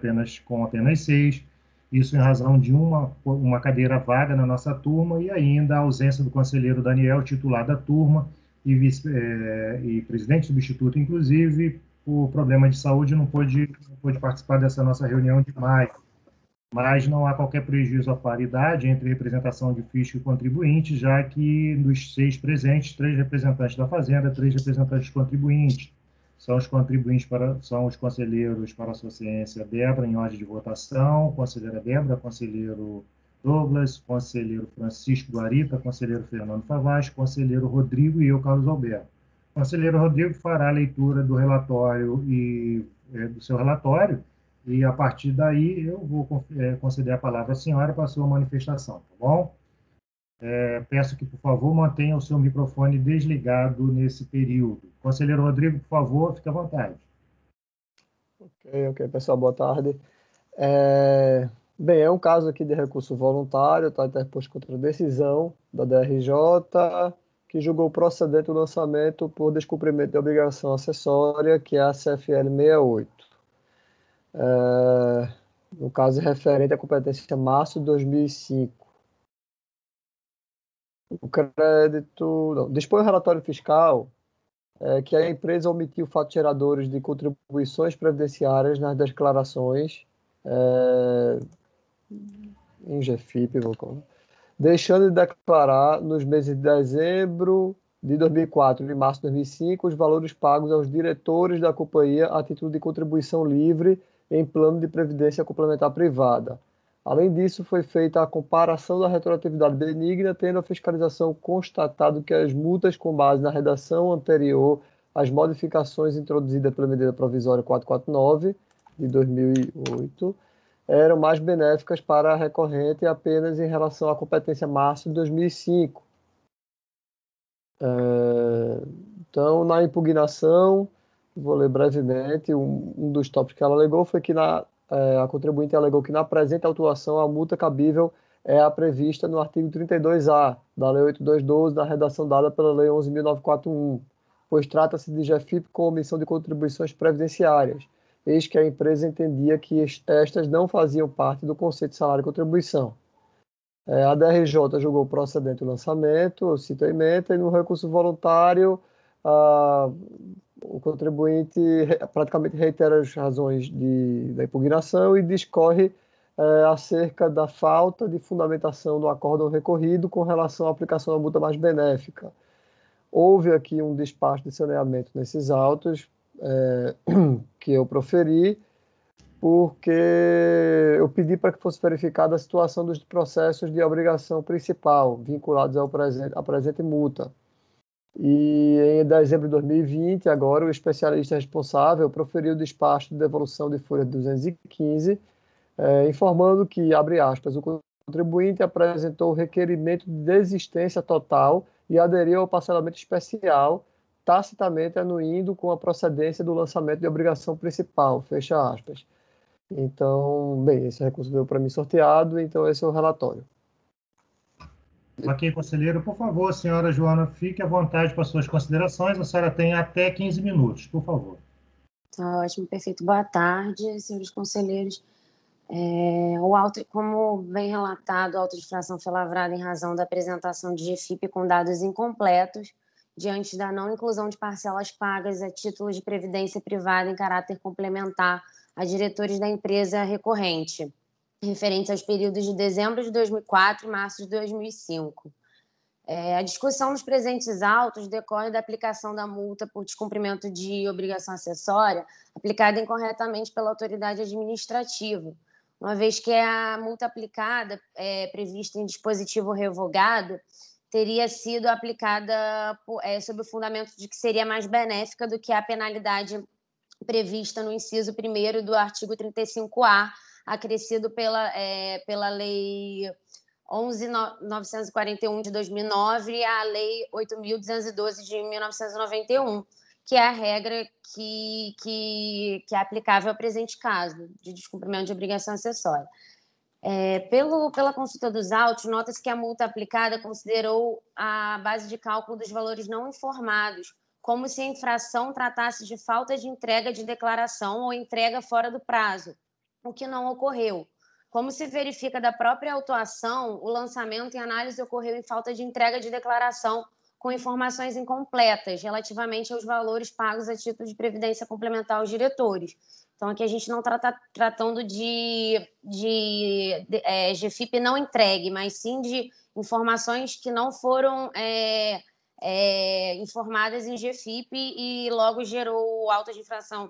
com apenas 6, isso em razão de uma cadeira vaga na nossa turma e ainda a ausência do conselheiro Daniel, titular da turma, e presidente substituto, inclusive, por problema de saúde, não pôde participar dessa nossa reunião de maio. Mas não há qualquer prejuízo à paridade entre representação de fisco e contribuinte, já que dos 6 presentes, 3 representantes da Fazenda, 3 representantes contribuintes. São os conselheiros para a sua ciência Débora, em ordem de votação, conselheira Débora, conselheiro Douglas, conselheiro Francisco Guarita, conselheiro Fernando Favaz, conselheiro Rodrigo e eu, Carlos Alberto. O conselheiro Rodrigo fará a leitura do relatório do seu relatório E, a partir daí, eu vou conceder a palavra à senhora para a sua manifestação, tá bom? Peço que, por favor, mantenha o seu microfone desligado nesse período. Conselheiro Rodrigo, por favor, fique à vontade. Ok, pessoal, boa tarde. Bem, é um caso aqui de recurso voluntário, está interposto contra a decisão da DRJ, que julgou procedente o lançamento por descumprimento de obrigação acessória, que é a CFL 68. No caso referente à competência março de 2005. O crédito... Não, dispõe o relatório fiscal que a empresa omitiu fatos geradores de contribuições previdenciárias nas declarações em GFIP, deixando de declarar nos meses de dezembro de 2004 e março de 2005 os valores pagos aos diretores da companhia a título de contribuição livre em plano de previdência complementar privada. Além disso, foi feita a comparação da retroatividade benigna, tendo a fiscalização constatado que as multas com base na redação anterior às modificações introduzidas pela medida provisória 449 de 2008 eram mais benéficas para a recorrente apenas em relação à competência março de 2005. Então, na impugnação, vou ler brevemente, um dos tópicos que ela alegou foi que a contribuinte alegou que na presente autuação a multa cabível é a prevista no artigo 32A da Lei 8212, da redação dada pela Lei 11.941, pois trata-se de GFIP com omissão de contribuições previdenciárias, eis que a empresa entendia que estas não faziam parte do conceito de salário e contribuição. A DRJ julgou procedente o lançamento, eu cito a ementa, e no recurso voluntário, o contribuinte praticamente reitera as razões da impugnação e discorre acerca da falta de fundamentação do acórdão recorrido com relação à aplicação da multa mais benéfica. Houve aqui um despacho de saneamento nesses autos que eu proferi, porque eu pedi para que fosse verificada a situação dos processos de obrigação principal vinculados à presente multa. E em dezembro de 2020, agora, o especialista responsável proferiu o despacho de devolução de folha 215, informando que, abre aspas, o contribuinte apresentou o requerimento de desistência total e aderiu ao parcelamento especial, tacitamente anuindo com a procedência do lançamento de obrigação principal, fecha aspas. Então, bem, esse recurso veio para mim sorteado, então esse é o relatório. Ok, conselheiro. Por favor, senhora Joana, fique à vontade para suas considerações. A senhora tem até 15 minutos, por favor. Tá ótimo, perfeito. Boa tarde, senhores conselheiros. Como bem relatado, a auto de infração foi lavrada em razão da apresentação de GFIP com dados incompletos, diante da não inclusão de parcelas pagas a título de previdência privada em caráter complementar a diretores da empresa recorrente, referentes aos períodos de dezembro de 2004 e março de 2005. A discussão nos presentes autos decorre da aplicação da multa por descumprimento de obrigação acessória aplicada incorretamente pela autoridade administrativa, uma vez que a multa aplicada, prevista em dispositivo revogado, teria sido aplicada sob o fundamento de que seria mais benéfica do que a penalidade prevista no inciso 1º do artigo 35A, acrescido pela Lei 11.941 de 2009 e a Lei 8.212 de 1991, que é a regra que é aplicável ao presente caso de descumprimento de obrigação acessória. Pela consulta dos autos, nota-se que a multa aplicada considerou a base de cálculo dos valores não informados, como se a infração tratasse de falta de entrega de declaração ou entrega fora do prazo, o que não ocorreu. Como se verifica da própria autuação, o lançamento em análise ocorreu em falta de entrega de declaração com informações incompletas relativamente aos valores pagos a título de previdência complementar aos diretores. Então, aqui a gente não está tratando de GFIP não entregue, mas sim de informações que não foram informadas em GFIP e logo gerou auto de infração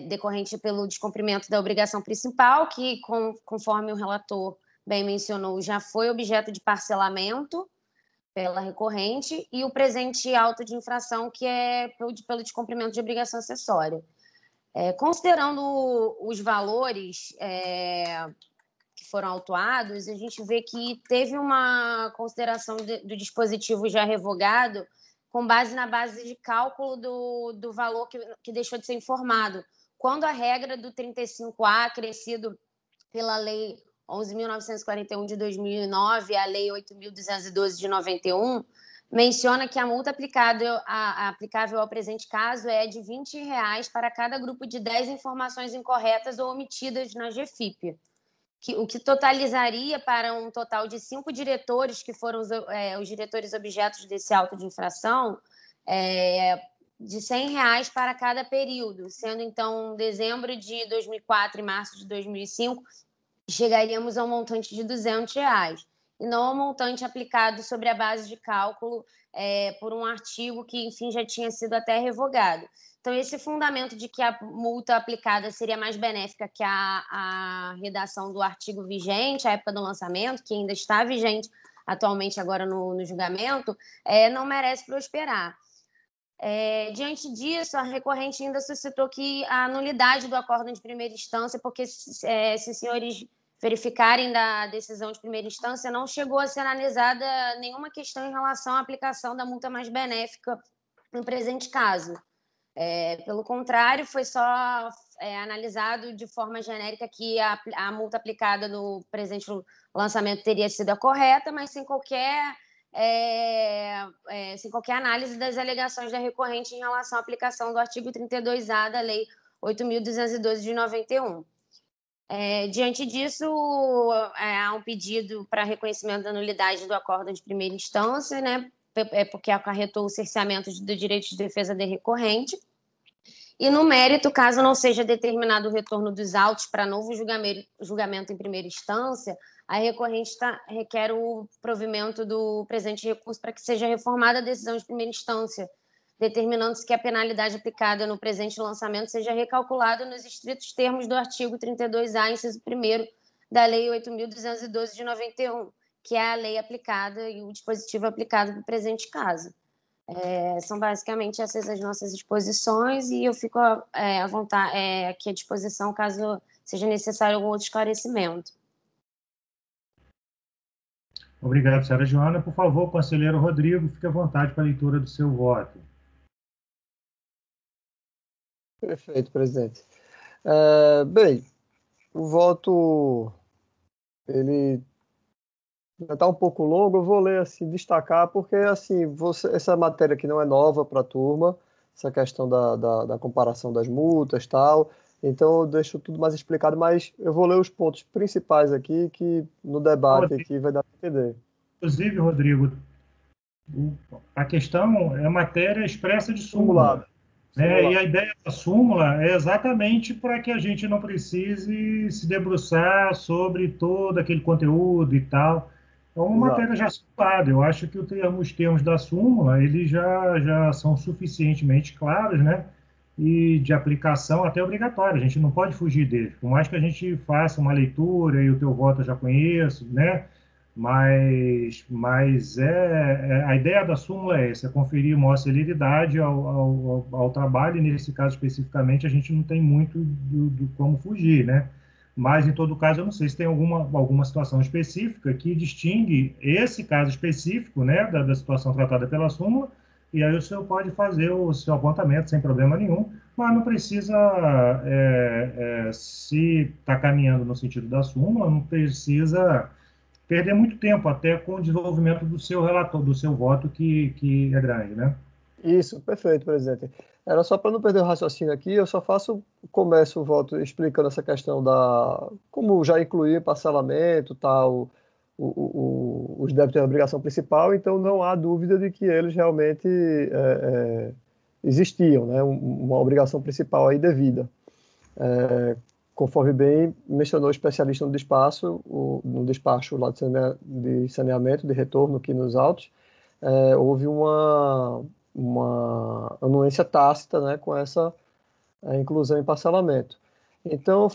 decorrente pelo descumprimento da obrigação principal, que, conforme o relator bem mencionou, já foi objeto de parcelamento pela recorrente, e o presente auto de infração, que é pelo descumprimento de obrigação acessória. Considerando os valores que foram autuados, a gente vê que teve uma consideração do dispositivo já revogado com base na base de cálculo do valor que deixou de ser informado. Quando a regra do 35A, acrescido pela Lei 11.941 de 2009, a Lei 8.212 de 91, menciona que a multa aplicável ao presente caso é de R$ 20 para cada grupo de 10 informações incorretas ou omitidas na GFIP, o que totalizaria para um total de 5 diretores, que foram os diretores objetos desse auto de infração, de R$ 100 para cada período, sendo, então, dezembro de 2004 e março de 2005, chegaríamos a um montante de R$ 200, e não ao montante aplicado sobre a base de cálculo por um artigo que, enfim, já tinha sido até revogado. Então, esse fundamento de que a multa aplicada seria mais benéfica que a redação do artigo vigente, à época do lançamento, que ainda está vigente atualmente agora no julgamento, não merece prosperar. Diante disso, a recorrente ainda suscitou que a nulidade do acórdão de primeira instância, porque se os senhores verificarem da decisão de primeira instância, não chegou a ser analisada nenhuma questão em relação à aplicação da multa mais benéfica no presente caso. Pelo contrário, foi só analisado de forma genérica que a multa aplicada no presente lançamento teria sido a correta, mas sem qualquer análise das alegações da recorrente em relação à aplicação do artigo 32A da Lei 8.212 de 91. Diante disso, há um pedido para reconhecimento da nulidade do acórdão de primeira instância, né, porque acarretou o cerceamento do direito de defesa da recorrente. E, no mérito, caso não seja determinado o retorno dos autos para novo julgamento em primeira instância, a recorrente requer o provimento do presente recurso para que seja reformada a decisão de primeira instância, determinando-se que a penalidade aplicada no presente lançamento seja recalculada nos estritos termos do artigo 32A, inciso 1º, da Lei 8.212 de 91, que é a lei aplicada e o dispositivo aplicado para o presente caso. São basicamente essas as nossas exposições e eu fico à vontade, aqui à disposição caso seja necessário algum outro esclarecimento. Obrigado, senhora Joana. Por favor, conselheiro Rodrigo, fique à vontade para a leitura do seu voto. Perfeito, presidente. Bem, o voto ele está um pouco longo, eu vou ler assim, destacar, porque assim, essa matéria aqui não é nova para a turma, essa questão da comparação das multas e tal, então eu deixo tudo mais explicado, mas eu vou ler os pontos principais aqui, que no debate aqui vai dar para entender. Inclusive, Rodrigo, a questão é matéria expressa de súmula. E a ideia da súmula é exatamente para que a gente não precise se debruçar sobre todo aquele conteúdo e tal. É uma matéria já simulada. Eu acho que os termos da súmula eles já são suficientemente claros, né? E de aplicação até obrigatória. A gente não pode fugir deles. Por mais que a gente faça uma leitura e o teu voto eu já conheço, né? Mas a ideia da súmula é essa, é conferir maior celeridade ao trabalho, e nesse caso especificamente a gente não tem muito do como fugir, né? Mas, em todo caso, eu não sei se tem alguma situação específica que distingue esse caso específico, né, da situação tratada pela súmula, e aí o senhor pode fazer o seu apontamento sem problema nenhum, mas não precisa, se está caminhando no sentido da súmula, não precisa perder muito tempo até com o desenvolvimento do seu relator, do seu voto, que é grande, né? Isso, perfeito, presidente. Era só para não perder o raciocínio aqui, eu só começo o voto explicando essa questão como já incluir parcelamento, tal, os débitos da obrigação principal, então não há dúvida de que eles realmente existiam, né? Uma obrigação principal aí devida. Conforme bem mencionou o especialista no despacho lá de saneamento, de retorno aqui nos autos, houve uma anuência tácita, né, com essa inclusão em parcelamento. Então,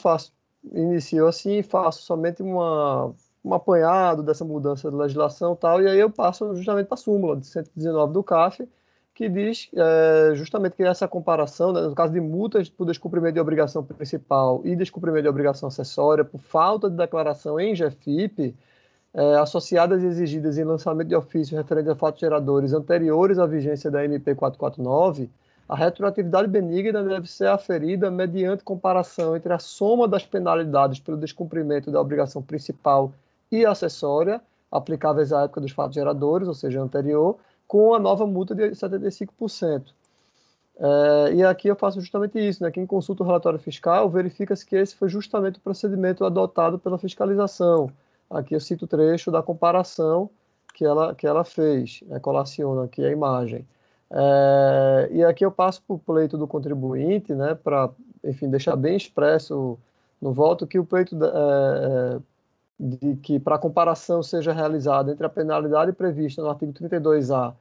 inicio assim, faço somente um apanhado dessa mudança de legislação e tal, e aí eu passo justamente para a súmula de 119 do CAF, que diz justamente que essa comparação, né, no caso de multas por descumprimento de obrigação principal e descumprimento de obrigação acessória por falta de declaração em GEFIP, associadas e exigidas em lançamento de ofício referente a fatos geradores anteriores à vigência da MP 449, a retroatividade benigna deve ser aferida mediante comparação entre a soma das penalidades pelo descumprimento da obrigação principal e acessória, aplicáveis à época dos fatos geradores, ou seja, anterior, com a nova multa de 75%. E aqui eu faço justamente isso, né? Quem consulta o relatório fiscal verifica-se que esse foi justamente o procedimento adotado pela fiscalização. Aqui eu cito o trecho da comparação que ela fez, né? Colaciona aqui a imagem. E aqui eu passo para o pleito do contribuinte, né? Para, enfim, deixar bem expresso no voto que o pleito de que para a comparação seja realizada entre a penalidade prevista no artigo 32A,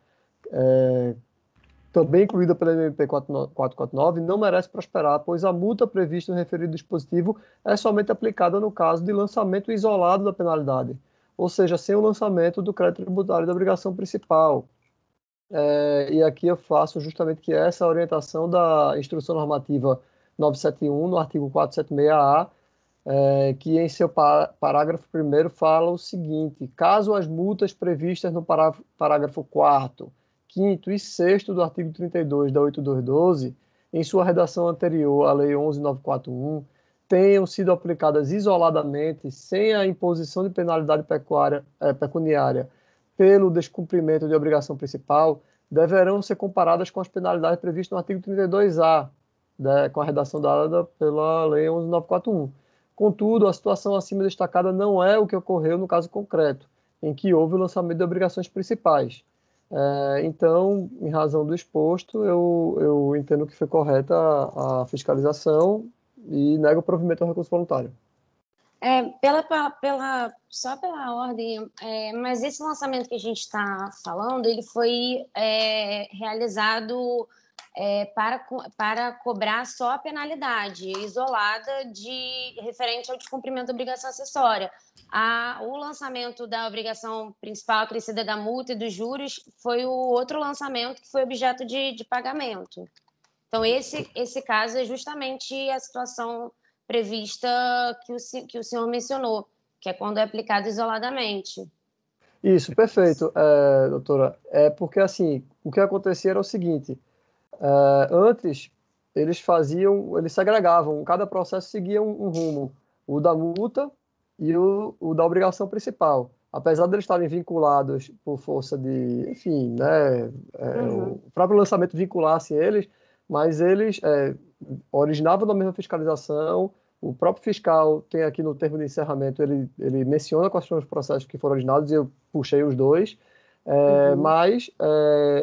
também incluída pela MP 449, não merece prosperar, pois a multa prevista no referido dispositivo é somente aplicada no caso de lançamento isolado da penalidade, ou seja, sem o lançamento do crédito tributário da obrigação principal. E aqui eu faço justamente que essa orientação da Instrução Normativa 971, no artigo 476A, que em seu parágrafo 1º fala o seguinte: caso as multas previstas no parágrafo 4º, 5º e 6º do artigo 32 da 8212, em sua redação anterior à Lei 11.941, tenham sido aplicadas isoladamente, sem a imposição de penalidade pecuniária pelo descumprimento de obrigação principal, deverão ser comparadas com as penalidades previstas no artigo 32A, com a redação dada pela Lei 11.941. Contudo, a situação acima destacada não é o que ocorreu no caso concreto, em que houve o lançamento de obrigações principais. Então, em razão do exposto, eu entendo que foi correta a fiscalização e nego o provimento ao recurso voluntário. Só pela ordem, mas esse lançamento que a gente está falando, ele foi realizado para cobrar só a penalidade isolada referente ao descumprimento da obrigação acessória. O lançamento da obrigação principal acrescida da multa e dos juros foi o outro lançamento que foi objeto de pagamento. Então, esse caso é justamente a situação prevista que o senhor mencionou, que é quando é aplicado isoladamente. Isso, perfeito, doutora. Porque, assim, o que acontecia era o seguinte: antes, eles segregavam, cada processo seguia um rumo, o da multa e o da obrigação principal. Apesar de eles estarem vinculados por força de, enfim, né, o próprio lançamento vinculasse eles, mas eles originavam da mesma fiscalização. O próprio fiscal tem aqui no termo de encerramento, ele menciona quais são os processos que foram originados, e eu puxei os dois, mas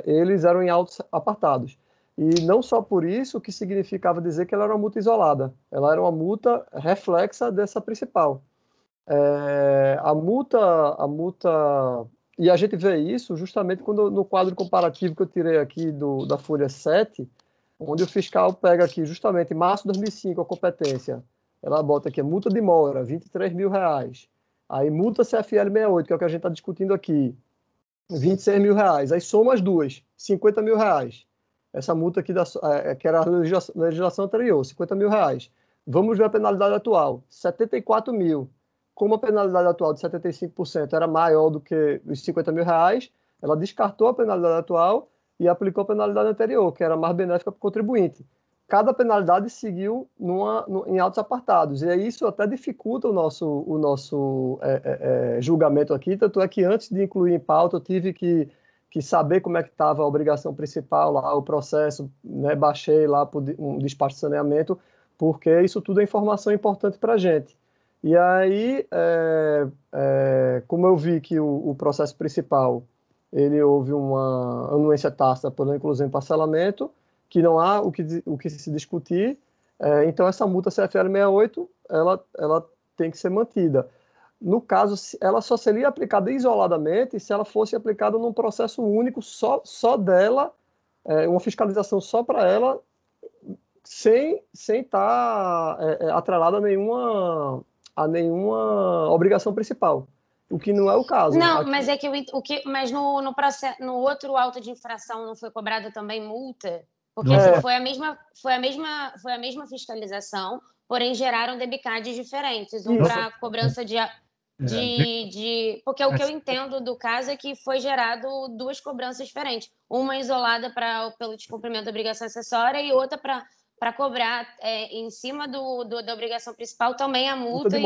eles eram em autos apartados. E não só por isso que significava dizer que ela era uma multa isolada, ela era uma multa reflexa dessa principal. A multa, e a gente vê isso justamente quando, no quadro comparativo que eu tirei aqui da folha 7, onde o fiscal pega aqui justamente março de 2005 a competência, ela bota aqui a multa de mora, R$23 mil, aí multa CFL 68, que é o que a gente está discutindo aqui, R$26 mil, aí soma as duas, R$50 mil. Essa multa aqui, que era a legislação anterior, R$50 mil. Vamos ver a penalidade atual, R$74 mil. Como a penalidade atual de 75% era maior do que os R$50 mil, ela descartou a penalidade atual e aplicou a penalidade anterior, que era mais benéfica para o contribuinte. Cada penalidade seguiu em autos apartados, e aí isso até dificulta o nosso julgamento aqui, tanto é que antes de incluir em pauta eu tive que saber como é que estava a obrigação principal lá, o processo, né, baixei lá por um despacho de saneamento, porque isso tudo é informação importante para a gente. E aí, como eu vi que o processo principal, ele houve uma anuência tácita pela inclusão em parcelamento, que não há o que se discutir, então essa multa CFL 68, ela tem que ser mantida. No caso, ela só seria aplicada isoladamente se ela fosse aplicada num processo único só dela, uma fiscalização só para ela, sem estar atrelada a nenhuma obrigação principal. o que não é o caso. Não, Aqui... mas é que mas no processo, no outro auto de infração não foi cobrada também multa? Porque foi a mesma fiscalização, porém geraram debicades diferentes, um para cobrança porque o que eu entendo do caso é que foi gerado duas cobranças diferentes, uma isolada pelo descumprimento da obrigação acessória e outra para cobrar em cima da obrigação principal também a multa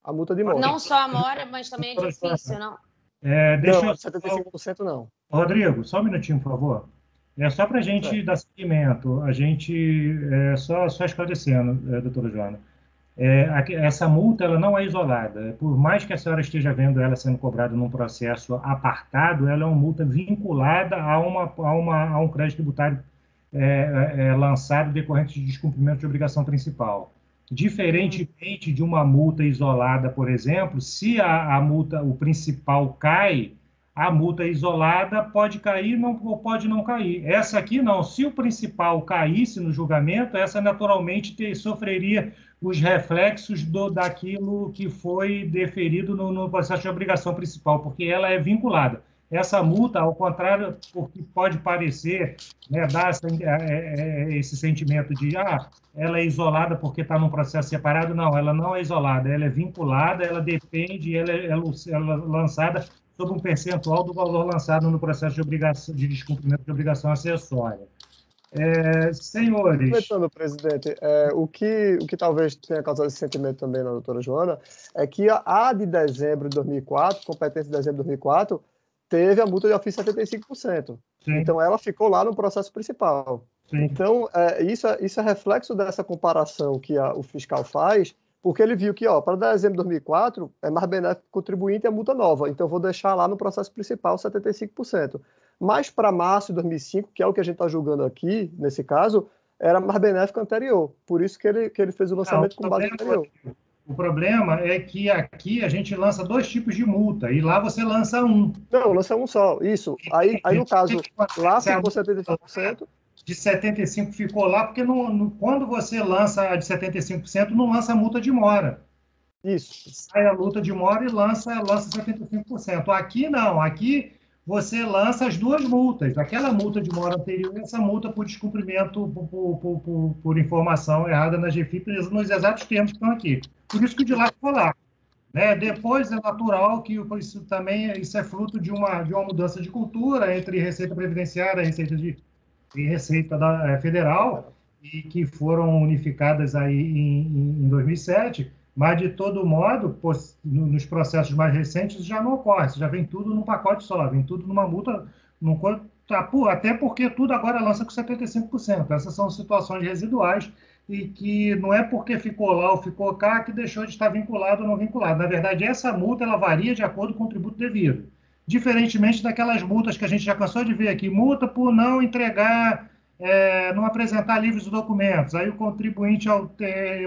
a multa de mora. Não só a mora, mas também é difícil, não? Deixa não, 75% não. Rodrigo, só um minutinho, por favor. Só para a gente dar seguimento, só esclarecendo, doutora Joana, essa multa ela não é isolada. Por mais que a senhora esteja vendo ela sendo cobrada num processo apartado, ela é uma multa vinculada a um crédito tributário lançado decorrente de descumprimento de obrigação principal. Diferentemente de uma multa isolada, por exemplo, se a multa, o principal cai, a multa isolada pode cair ou pode não cair. Essa aqui não. Se o principal caísse no julgamento, essa naturalmente sofreria os reflexos daquilo que foi deferido no processo de obrigação principal, porque ela é vinculada. Essa multa, ao contrário, porque pode parecer, dar esse sentimento de ela é isolada porque está num processo separado. Não, ela não é isolada, ela é vinculada, ela depende, ela é lançada sobre um percentual do valor lançado no processo de descumprimento de obrigação acessória. Senhores... Comentando, presidente, o que talvez tenha causado esse sentimento também na doutora Joana é que a de dezembro de 2004, competência de dezembro de 2004, teve a multa de ofício 75%. Sim. Então, ela ficou lá no processo principal. Sim. Então, isso é reflexo dessa comparação que o fiscal faz, porque ele viu que, para dezembro de 2004, é mais benéfico contribuinte e a multa nova. Então, vou deixar lá no processo principal 75%. Mas para março de 2005, que é o que a gente está julgando aqui, nesse caso, era mais benéfico anterior. Por isso que ele fez o lançamento com base anterior. O problema é que aqui a gente lança 2 tipos de multa, e lá você lança um. Não, lança um só, isso. Aí no caso, lá ficou 75%. De 75% ficou lá, porque quando você lança a de 75%, não lança a multa de mora. Isso. Sai a multa de mora e lança 75%. Aqui não, aqui você lança as 2 multas. Aquela multa de mora anterior e essa multa por descumprimento por informação errada na GFIP, nos exatos termos que estão aqui. Por isso que o de lá ficou lá. Depois é natural que isso é fruto de uma mudança de cultura entre Receita Previdenciária e Receita Federal, e que foram unificadas aí em 2007, mas, de todo modo, nos processos mais recentes já não ocorre, já vem tudo num pacote só, vem tudo numa multa, até porque tudo agora lança com 75%. Essas são situações residuais e que não é porque ficou lá ou ficou cá que deixou de estar vinculado ou não vinculado. Na verdade, essa multa ela varia de acordo com o tributo devido. Diferentemente daquelas multas que a gente já cansou de ver aqui, multa por não entregar, não apresentar livros e documentos. Aí o contribuinte,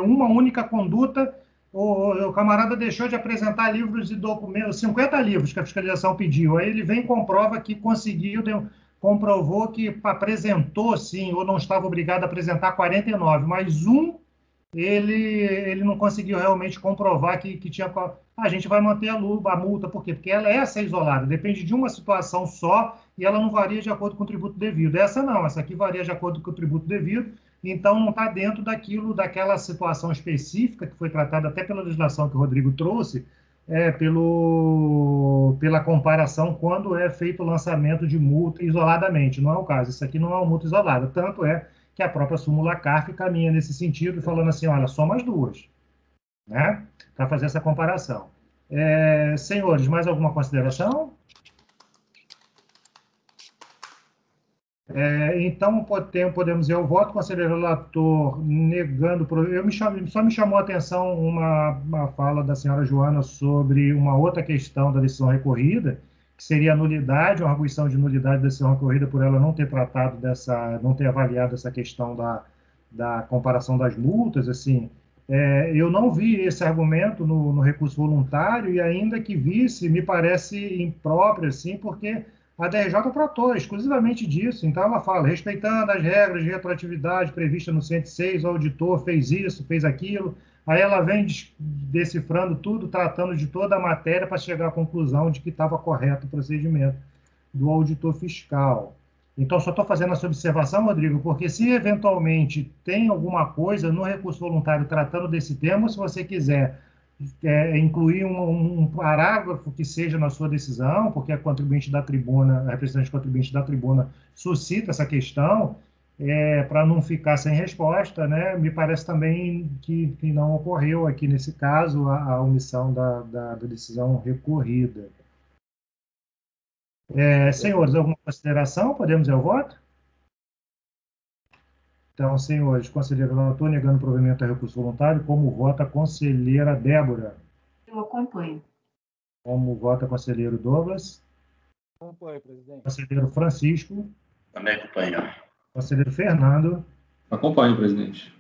uma única conduta, o camarada deixou de apresentar livros e documentos, 50 livros que a fiscalização pediu. Aí ele vem e comprova que comprovou que apresentou, sim, ou não estava obrigado a apresentar 49, mas ele não conseguiu realmente comprovar que tinha... A gente vai manter a multa, por quê? Porque ela é essa isolada, depende de uma situação só e ela não varia de acordo com o tributo devido. Essa não, essa aqui varia de acordo com o tributo devido, então não está dentro daquela situação específica que foi tratada até pela legislação que o Rodrigo trouxe, pela comparação quando é feito o lançamento de multa isoladamente. Não é o caso, isso aqui não é uma multa isolada, tanto é que a própria súmula CARF caminha nesse sentido, falando assim, olha, soma as duas, para fazer essa comparação. Senhores, mais alguma consideração? Então, podemos ir ao voto. Conselheiro relator negando... Só me chamou a atenção uma fala da senhora Joana sobre uma outra questão da decisão recorrida, que seria a nulidade, uma arguição de nulidade da decisão recorrida por ela não ter tratado não ter avaliado essa questão da comparação das multas, assim. Eu não vi esse argumento no recurso voluntário, e ainda que visse, me parece impróprio, assim, porque a DRJ tratou exclusivamente disso. Então, ela fala, respeitando as regras de retroatividade previstas no 106, o auditor fez isso, fez aquilo, Aí ela vem decifrando tudo, tratando de toda a matéria para chegar à conclusão de que estava correto o procedimento do auditor fiscal. Então, só estou fazendo essa observação, Rodrigo, porque se eventualmente tem alguma coisa no recurso voluntário tratando desse tema, se você quiser incluir um parágrafo que seja na sua decisão, porque a contribuinte da tribuna, a representante contribuinte da tribuna suscita essa questão, para não ficar sem resposta, né? Me parece também que não ocorreu aqui nesse caso a omissão da decisão recorrida. Senhores, alguma consideração? Podemos ir ao voto? Então, senhores, conselheiro relator, negando provimento a recurso voluntário, como vota a conselheira Débora? Eu acompanho. Como vota o conselheiro Douglas? Acompanho, presidente. Conselheiro Francisco? Também acompanho. Conselheiro Fernando? Acompanho, presidente.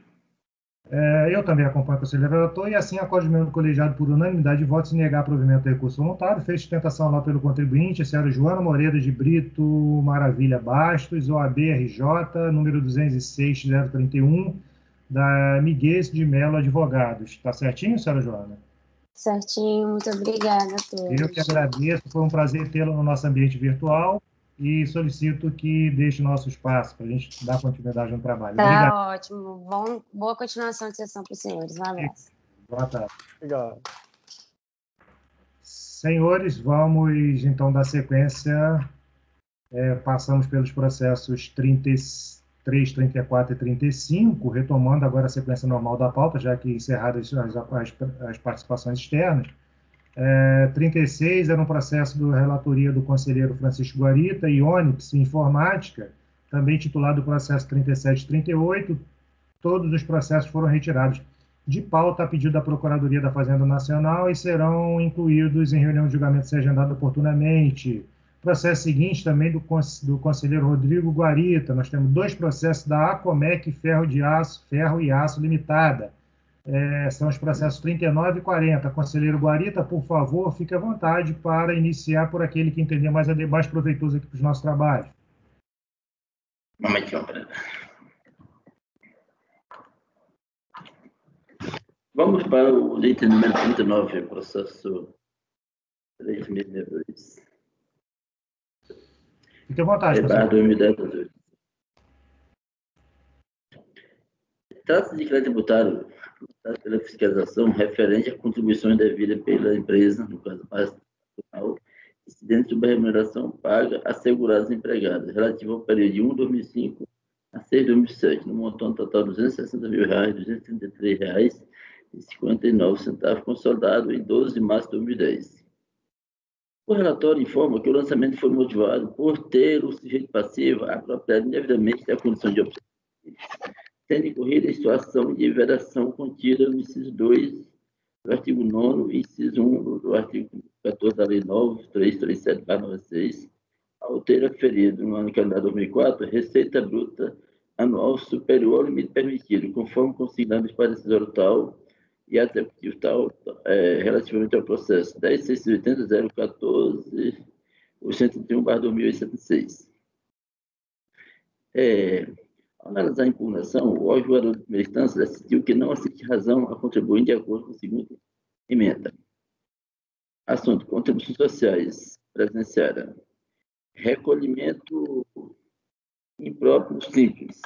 Eu também acompanho o conselheiro relator e assim acorde-me colegiado por unanimidade de votos em negar provimento do recurso voluntário, fez sustentação lá pelo contribuinte, a senhora Joana Moreira de Brito Maravilha Bastos, OAB RJ, número 206-031, da Miguel de Mello Advogados. Está certinho, senhora Joana? Certinho, muito obrigada a todos. Eu que agradeço, foi um prazer tê-lo no nosso ambiente virtual e solicito que deixe nosso espaço para a gente dar continuidade no trabalho. Tá Obrigado. ótimo. Boa continuação de sessão para os senhores. Um abraço. Boa tarde. Obrigado. Senhores, vamos então dar sequência. Passamos pelos processos 33, 34 e 35, retomando agora a sequência normal da pauta, já que encerradas as participações externas. 36 era um processo da relatoria do conselheiro Francisco Guarita e Onyx Informática, também titulado processo 37 e 38. Todos os processos foram retirados de pauta a pedido da Procuradoria da Fazenda Nacional e serão incluídos em reunião de julgamento se agendada oportunamente. Processo seguinte também do conselheiro Rodrigo Guarita. Nós temos 2 processos da Acomec Ferro e Aço Limitada. São os processos 39 e 40. Conselheiro Guarita, por favor, fique à vontade para iniciar por aquele que entender mais proveitoso aqui para os nossos trabalhos. Momentinho, vamos para o item número 39, processo 3.002. Fique à vontade, conselheiro. Trata-se de crédito tributário pela fiscalização referente a contribuições devidas pela empresa, no caso mais nacional, incidentes sobre a remuneração paga a segurados empregados, relativo ao período de 1 de 2005 a 6 de 2007, no montante total de R$ 260.233,59, consolidado em 12 de março de 2010. O relatório informa que o lançamento foi motivado por ter o sujeito passivo apropriado indevidamente da condição de opção, tendo incorrido em situação de vedação contida no inciso 2 do artigo 9º e inciso 1 do artigo 14 da Lei 9.337/96, ao ter aferido no ano calendário 2004 receita bruta anual superior ao limite permitido, conforme consignado para decisório tal e executivo tal, relativamente ao processo 10.680.014.831/2076. Ao analisar a impugnação, o órgão julgador de primeira instância decidiu que não assiste razão a contribuinte de acordo com a segunda emenda. Assunto: contribuições sociais previdenciária. Recolhimento impróprio simples.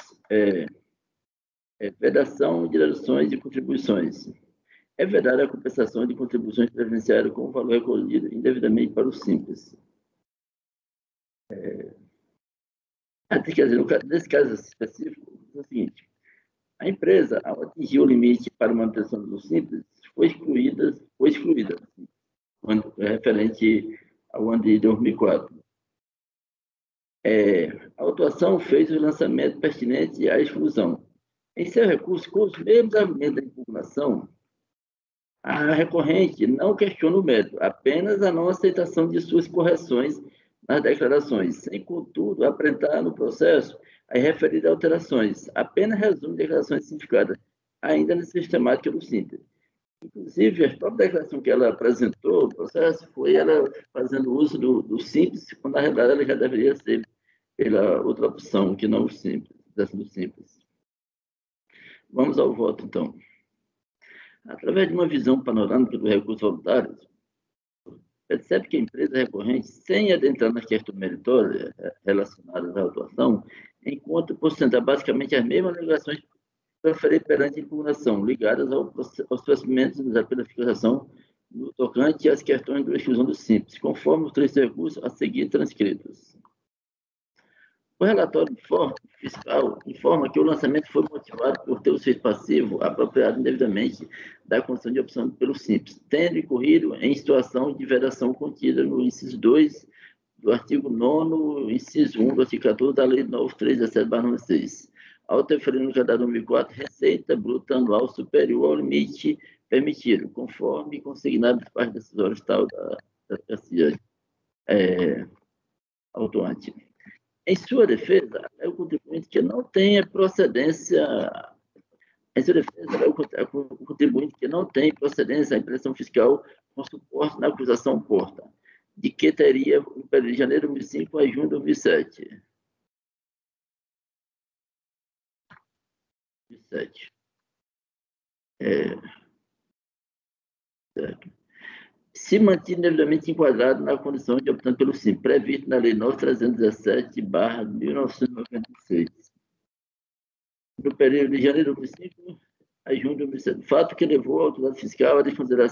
Vedação de deduções e contribuições. É vedada a compensação de contribuições previdenciárias com o valor recolhido indevidamente para o simples. Quer dizer, nesse caso específico, é o seguinte: a empresa, ao atingir o limite para manutenção do simples, foi excluída referente ao ano de 2004. A autuação fez o lançamento pertinente à exclusão. Em seu recurso, com os mesmos argumentos da impugnação, a recorrente não questiona o mérito, apenas a não aceitação de suas correções nas declarações, sem, contudo, apresentar no processo as referidas alterações, apenas resume declarações simplificadas, ainda na sistemática do simples. Inclusive, a própria declaração que ela apresentou, o processo, foi ela fazendo uso do simples, quando na realidade ela já deveria ser pela outra opção, que não o simples, dessa do simples. Vamos ao voto, então. Através de uma visão panorâmica dos recursos voluntários, percebe que a empresa recorrente, sem adentrar nas questões meritórias relacionadas à atuação, encontra por sustentar basicamente as mesmas alegações proferir perante a impugnação, ligadas aos procedimentos pela fiscalização no tocante às questões da exclusão do Simples, conforme os 3 recursos a seguir transcritos. O relatório fiscal informa que o lançamento foi motivado por ter o efeito passivo apropriado indevidamente da condição de opção pelo Simples, tendo incorrido em situação de vedação contida no inciso 2 do artigo 9º, inciso 1 do artigo 14 da Lei 9.317/96, ao interferir no calendário 2004, receita bruta anual superior ao limite permitido, conforme consignado por parte decisórios tal da delegacia autuante. Em sua defesa, é o contribuinte que não tenha procedência. Em sua defesa, é o contribuinte que não tem procedência à impressão fiscal com suporte na acusação porta, de que teria no período de janeiro de 2005 a junho de 2007. Certo. Se mantido devidamente enquadrado na condição de optante pelo Simples, previsto na Lei 9.317/1996, no período de janeiro de 2005 a junho de 2007, fato que levou a autoridade fiscal a desconsiderar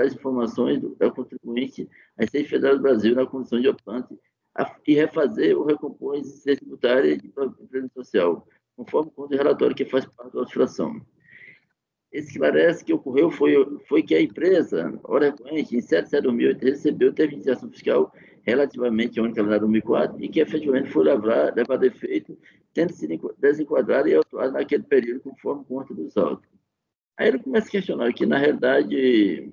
as informações da contribuinte à Receita Federal do Brasil na condição de optante e refazer ou recompor a incidência tributária de previdência social, conforme o relatório que faz parte da autorização. Esclarece que ocorreu foi que a empresa, ora recorrente, em 7 de setembro de 2008, recebeu terminação fiscal relativamente ao ano calendário 2004 e que efetivamente foi levado a efeito, tendo sido desenquadrado e autuado naquele período, conforme consta dos autos. Aí ele começa a questionar que, na realidade,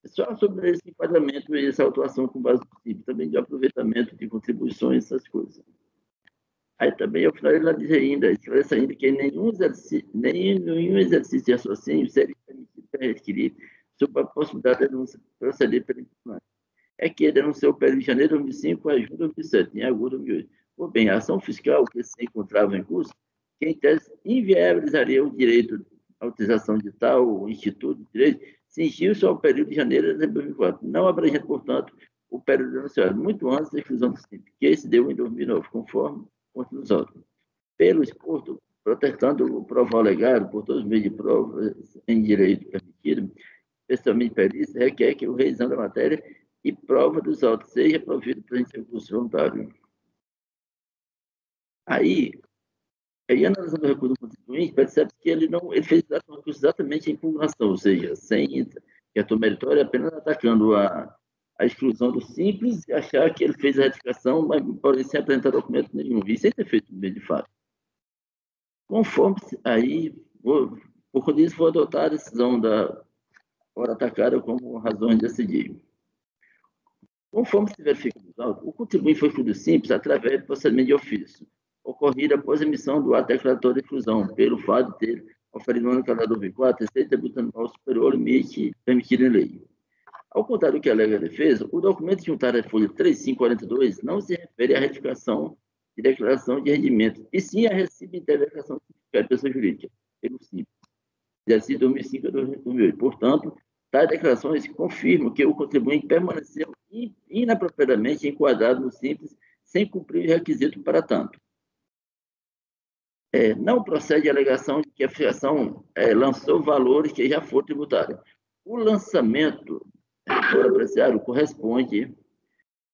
só sobre esse enquadramento e essa autuação com base no princípio, também de aproveitamento de contribuições, essas coisas. Aí também, ao final, ele diz ainda, esclarece ainda que nenhum exercício de raciocínio seria permitido para adquirir sob a possibilidade de proceder pela impugnação. É que ele denunciou o período de janeiro de 2005 a junho de 2007, em agosto de 2008. Por bem, a ação fiscal que se encontrava em curso, que em tese inviabilizaria o direito à utilização de tal instituto de direito, cingiu-se ao período de janeiro de 2004, não abrangendo, portanto, o período denunciado, muito antes da exclusão do Simples, que se deu em 2009, conforme nos autos. Pelo exposto, protestando o provar legado por todos os meios de prova em direito permitido, especialmente perícia, requer que o revisão da matéria e prova dos autos seja provido para recurso voluntário. Aí analisando o recurso do contribuinte, percebe que ele fez exatamente a impugnação, ou seja, sem questão meritória, apenas atacando a exclusão do Simples e achar que ele fez a retificação, mas porém sem apresentar documento nenhum, e sem ter feito bem de fato. Conforme aí, por conta disso, foi adotada a decisão da hora atacada como razões de decidir. Conforme se verifica nos autos, o contribuinte foi excluído Simples através do procedimento de ofício, ocorrido após a emissão do ato declaratório de exclusão, pelo fato de ter oferido no ano calendário 2004, receita bruta anual superior ao limite permitido em lei. Ao contrário do que alega a defesa, o documento juntário da folha 3542 não se refere à retificação de declaração de rendimento, e sim a recibo de intervenção de pessoa jurídica, pelo Simples, de 2005 a 2008. Portanto, tais declarações confirmam que o contribuinte permaneceu inapropriadamente enquadrado no Simples, sem cumprir o requisito para tanto. Não procede a alegação de que a filiação lançou valores que já foram tributários. O lançamento for apreciado corresponde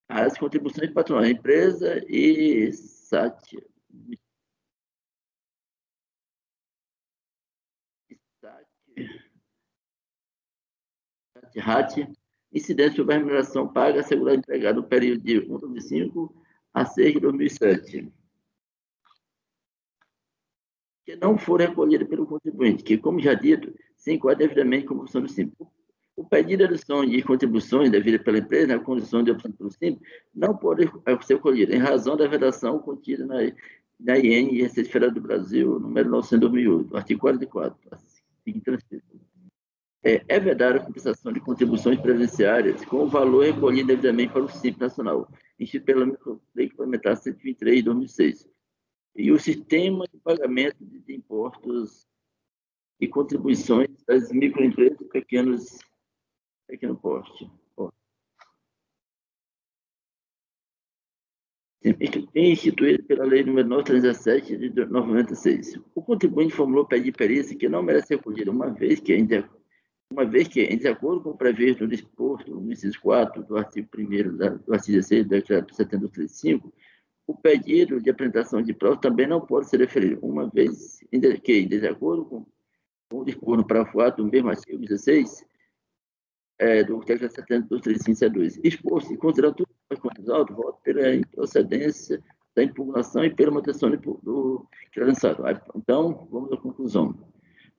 às contribuições patronais da empresa e SAT. Incidente sobre a remuneração paga a segurado empregado no período de 1 de 2005 a 6 de 2007. Que não for recolhida pelo contribuinte, que, como já dito, se enquadra devidamente como opção do Simples. O pedido de redução de contribuições devida pela empresa na condição de opção pelo Simples não pode ser colhido em razão da vedação contida na IN e Receita Federal do Brasil, número 900/2008, artigo 44, é vedada a compensação de contribuições previdenciárias com o valor recolhido devidamente para o Simples Nacional, instituído pela Lei Complementar 123 de 2006, e o sistema de pagamento de impostos e contribuições das microempresas e pequeno porte. Instituído pela Lei nº 917 de 96. O contribuinte formulou pedido de perícia que não merece ser acolhido, uma vez que, em de acordo com o previsto no disposto no inciso 4 do artigo 1º do artigo 16 da Declaração 7235, o pedido de apresentação de provas também não pode ser referido, uma vez que, em desacordo com o disposto no parágrafo 4 do mesmo artigo 16 do Declaração 7235, C2, exposto e considerando tudo os pontos altos, voto pela improcedência da impugnação e pela manutenção do que é lançado. Então, vamos à conclusão.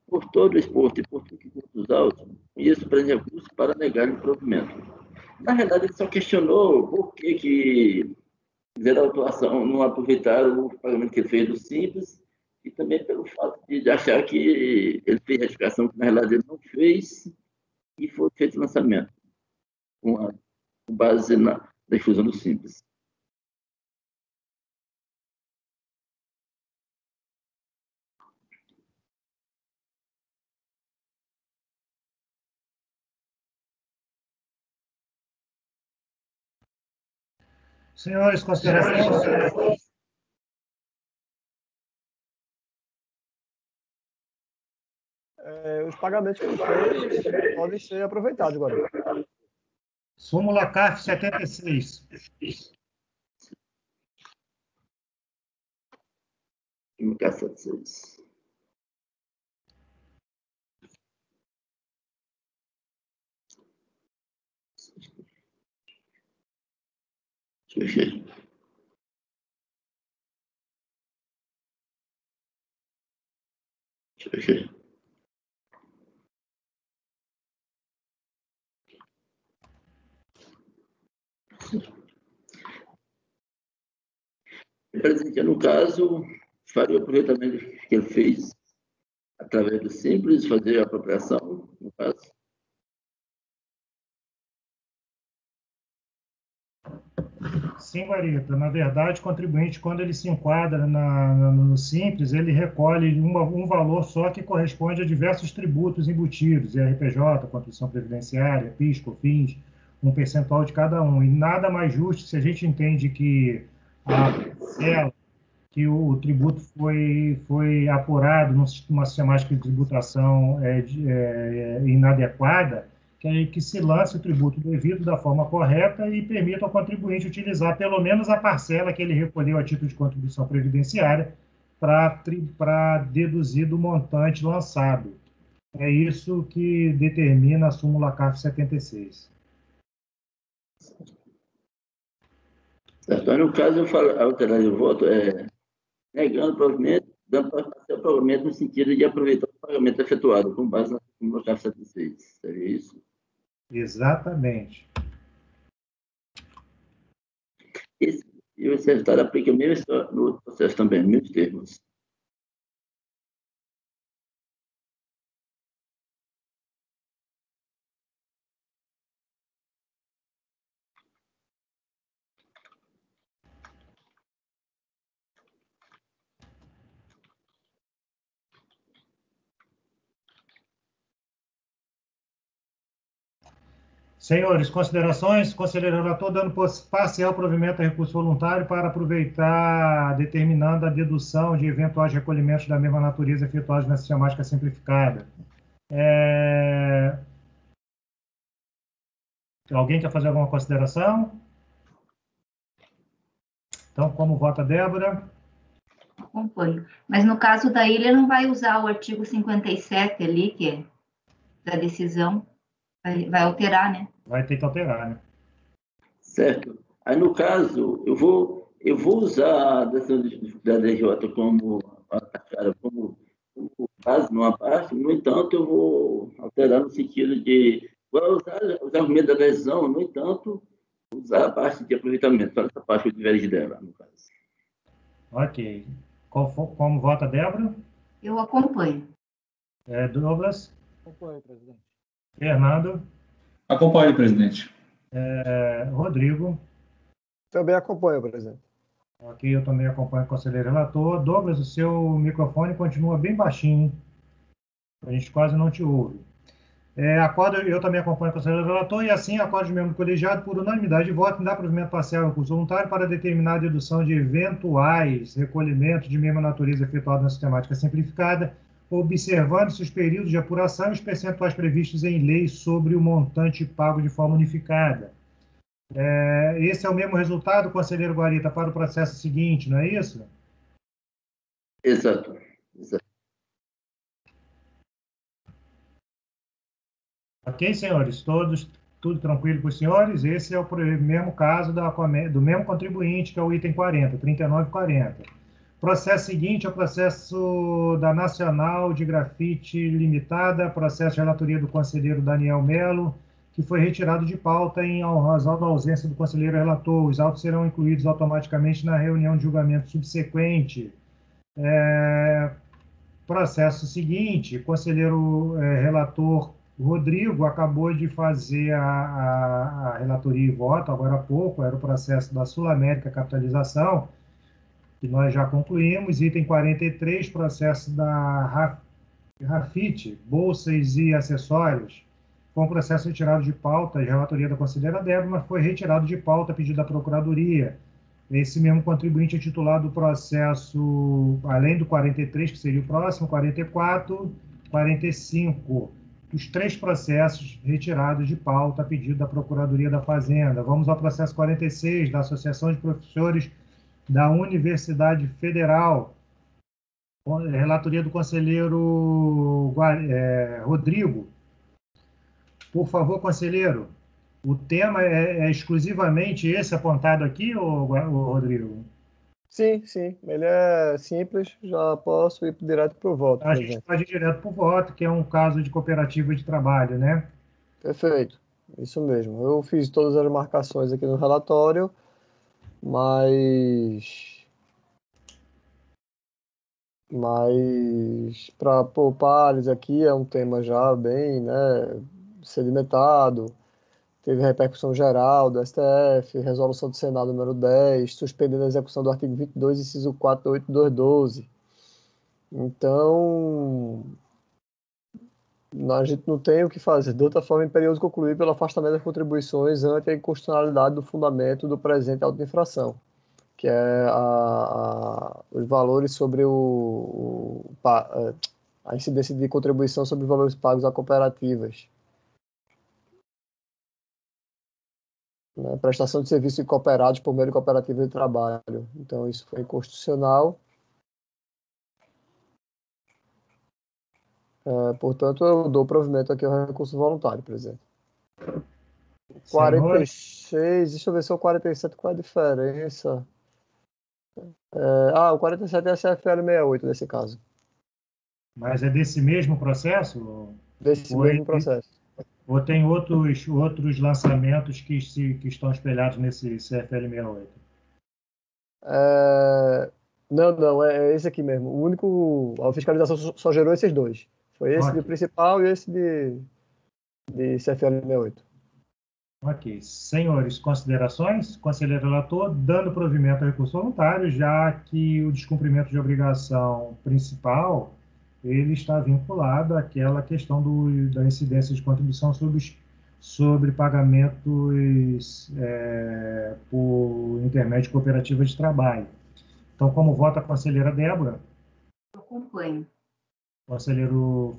Por todo o exposto e por tudo que pontos altos, isso prende recurso para negar o provimento. Na realidade, ele só questionou por que fizeram a autuação, não aproveitaram o pagamento que ele fez do Simples, e também pelo fato de achar que ele fez retificação que na realidade ele não fez, e foi feito o lançamento, com base na difusão do Simples. Senhores, considerações? Os pagamentos que ele fez podem ser aproveitados agora. Súmula CARF 76. Súmula CARF 76. Presidente, no caso, faria o aproveitamento que ele fez através do Simples, fazer a apropriação, no caso. Sim, Guarita. Na verdade, o contribuinte, quando ele se enquadra no Simples, ele recolhe um valor só que corresponde a diversos tributos embutidos, IRPJ, contribuição previdenciária, PIS, COFINS, um percentual de cada um. E nada mais justo se a gente entende que a parcela que o tributo foi apurado numa sistemática de tributação inadequada, que se lance o tributo devido da forma correta e permita ao contribuinte utilizar pelo menos a parcela que ele recolheu a título de contribuição previdenciária para deduzir do montante lançado. É isso que determina a súmula CARF 76. Certo. No caso, eu falo, alterar o voto negando o provimento, dando para o provimento no sentido de aproveitar o pagamento efetuado com base na súmula CARF 76. Seria isso? Exatamente. E o secretário aplica o mesmo no outro processo também, nos mesmos termos. Senhores, considerações? Conselheiro relator, dando parcial provimento a recurso voluntário para aproveitar, determinando a dedução de eventuais recolhimentos da mesma natureza efetuados na sistemática simplificada. Alguém quer fazer alguma consideração? Então, como vota Débora? Acompanho. Mas no caso daí, ele não vai usar o artigo 57 ali, que é da decisão. Vai alterar, né? Vai ter que alterar, né? Certo. Aí, no caso, eu vou usar a decisão da DJ como base numa parte, no entanto, eu vou alterar no sentido de usar os argumentos da decisão, no entanto, usar a parte de aproveitamento, para essa parte que eu divergi dela, no caso. Ok. Como vota Débora? Eu acompanho. Douglas? Acompanho, presidente. Fernando? Acompanho, presidente. Rodrigo? Também acompanho, presidente. Ok, eu também acompanho o conselheiro relator. Douglas, o seu microfone continua bem baixinho. A gente quase não te ouve. Acordo, eu também acompanho o conselheiro relator e assim acordo os membros do colegiado por unanimidade de voto em dar provimento parcial ao recurso voluntário para determinar a dedução de eventuais recolhimentos de mesma natureza efetuado na sistemática simplificada, observando-se os períodos de apuração e os percentuais previstos em lei sobre o montante pago de forma unificada. Esse é o mesmo resultado, conselheiro Guarita, para o processo seguinte, não é isso? Exato. Ok, senhores? Tudo tranquilo para os senhores? Esse é o mesmo caso do mesmo contribuinte, que é o item 40, 3940. Processo seguinte é o processo da Nacional de Grafite Limitada, processo de relatoria do conselheiro Daniel Melo, que foi retirado de pauta em razão da ausência do conselheiro relator. Os autos serão incluídos automaticamente na reunião de julgamento subsequente. Processo seguinte, conselheiro relator Rodrigo acabou de fazer a relatoria e voto, agora há pouco, era o processo da Sul América Capitalização, que nós já concluímos, item 43, processo da Rafite, Bolsas e Acessórios, foi um processo retirado de pauta, a relatoria da conselheira Débora, mas foi retirado de pauta a pedido da Procuradoria. Esse mesmo contribuinte é titular do processo, além do 43, que seria o próximo, 44, 45, os 3 processos retirados de pauta a pedido da Procuradoria da Fazenda. Vamos ao processo 46, da Associação de Professores da Universidade Federal, relatoria do conselheiro Rodrigo. Por favor, conselheiro, o tema é exclusivamente esse apontado aqui, ou Rodrigo? Sim, ele é simples, já posso ir direto para o voto. A gente pode ir direto para o voto, que é um caso de cooperativa de trabalho, né? Perfeito, isso mesmo. Eu fiz todas as marcações aqui no relatório, mas para poupar-lhes aqui, é um tema já bem, né, sedimentado. Teve repercussão geral do STF, resolução do Senado número 10, suspendendo a execução do artigo 22, inciso 4 da 8212. Então, a gente não tem o que fazer. De outra forma, é imperioso concluir pelo afastamento das contribuições ante a inconstitucionalidade do fundamento do presente auto de infração, que é os valores sobre a incidência de contribuição sobre os valores pagos a cooperativas. Prestação de serviços cooperados por meio de cooperativa de trabalho. Então, isso foi inconstitucional. Portanto, eu dou provimento aqui ao recurso voluntário, presidente. 46, deixa eu ver se é o 47, qual é a diferença? O 47 é a CFL 68, nesse caso. Mas é desse mesmo processo? Desse mesmo processo. Ou tem outros lançamentos que estão espelhados nesse CFL 68? Não, é esse aqui mesmo. A fiscalização só gerou esses 2. Foi esse de principal e esse de CFL 68. Ok. Senhores, considerações? Conselheiro relator, dando provimento ao recurso voluntário, já que o descumprimento de obrigação principal ele está vinculado àquela questão da incidência de contribuição sobre pagamentos por intermédio de cooperativa de trabalho. Então, como vota a conselheira Débora? Eu acompanho. Conselheiro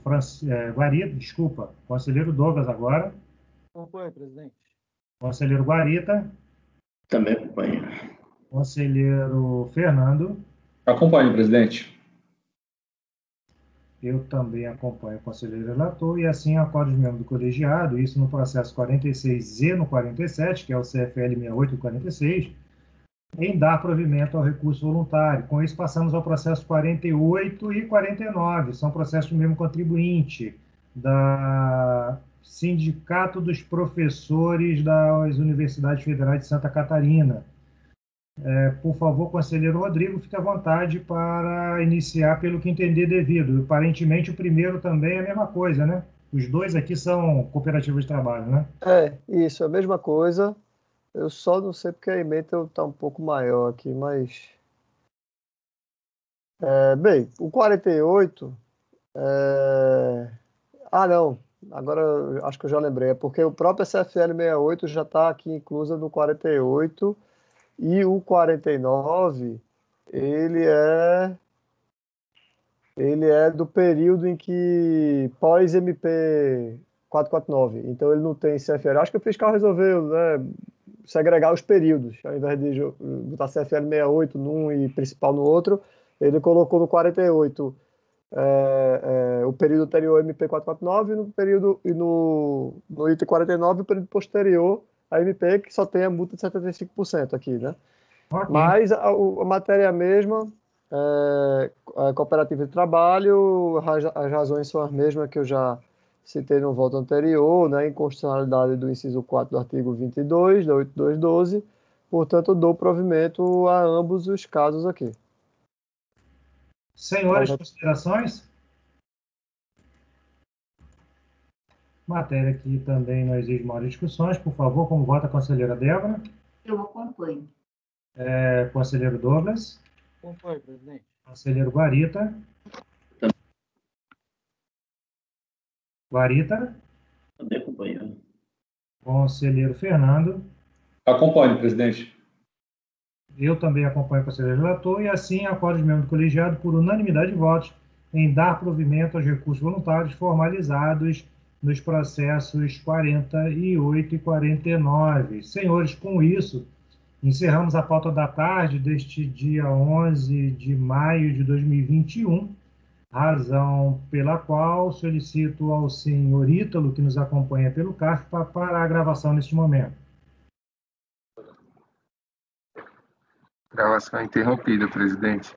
Guarita, desculpa. Conselheiro Douglas agora. Acompanho, presidente. Conselheiro Guarita. Também acompanho. Conselheiro Fernando. Acompanho, presidente. Eu também acompanho o conselheiro relator e assim acordo os membros do colegiado, isso no processo 46 e no 47, que é o CFL 68 e 46, em dar provimento ao recurso voluntário. Com isso, passamos ao processo 48 e 49, são processos do mesmo contribuinte, da Sindicato dos Professores das Universidades Federais de Santa Catarina. Por favor, conselheiro Rodrigo, fique à vontade para iniciar pelo que entender devido. Aparentemente, o primeiro também é a mesma coisa, né? Os 2 aqui são cooperativas de trabalho, né? Isso, é a mesma coisa. Eu só não sei porque a emenda está um pouco maior aqui, mas... bem, o 48 Não. Agora eu acho que eu já lembrei. É porque o próprio SFL 68 já está aqui inclusa no 48 e o 49 ele é do período em que pós-MP 449. Então ele não tem CFL. Acho que o fiscal resolveu, né, segregar os períodos. Ao invés de botar CFL 68 num e principal no outro, ele colocou no 48 o período anterior MP 449 no item 49 o período posterior a MP, que só tem a multa de 75% aqui, né? Ok. Mas a matéria é a mesma, a cooperativa de trabalho, as razões são as mesmas que eu já citei no voto anterior, né? Inconstitucionalidade do inciso 4 do artigo 22 da 8212, portanto, dou provimento a ambos os casos aqui. Senhores, considerações? Matéria que também não exige maiores discussões. Por favor, como vota a conselheira Débora? Eu acompanho. Conselheiro Douglas? Acompanho, presidente. Conselheiro Guarita? Guarita? Também acompanho. Conselheiro Fernando? Acompanho, presidente. Eu também acompanho o conselheiro relator e assim acordo os membros do colegiado por unanimidade de votos em dar provimento aos recursos voluntários formalizados nos processos 48 e 49. Senhores, com isso, encerramos a pauta da tarde deste dia 11 de maio de 2021, razão pela qual solicito ao senhor Ítalo, que nos acompanha pelo CARF, para a gravação neste momento. Gravação interrompida, presidente.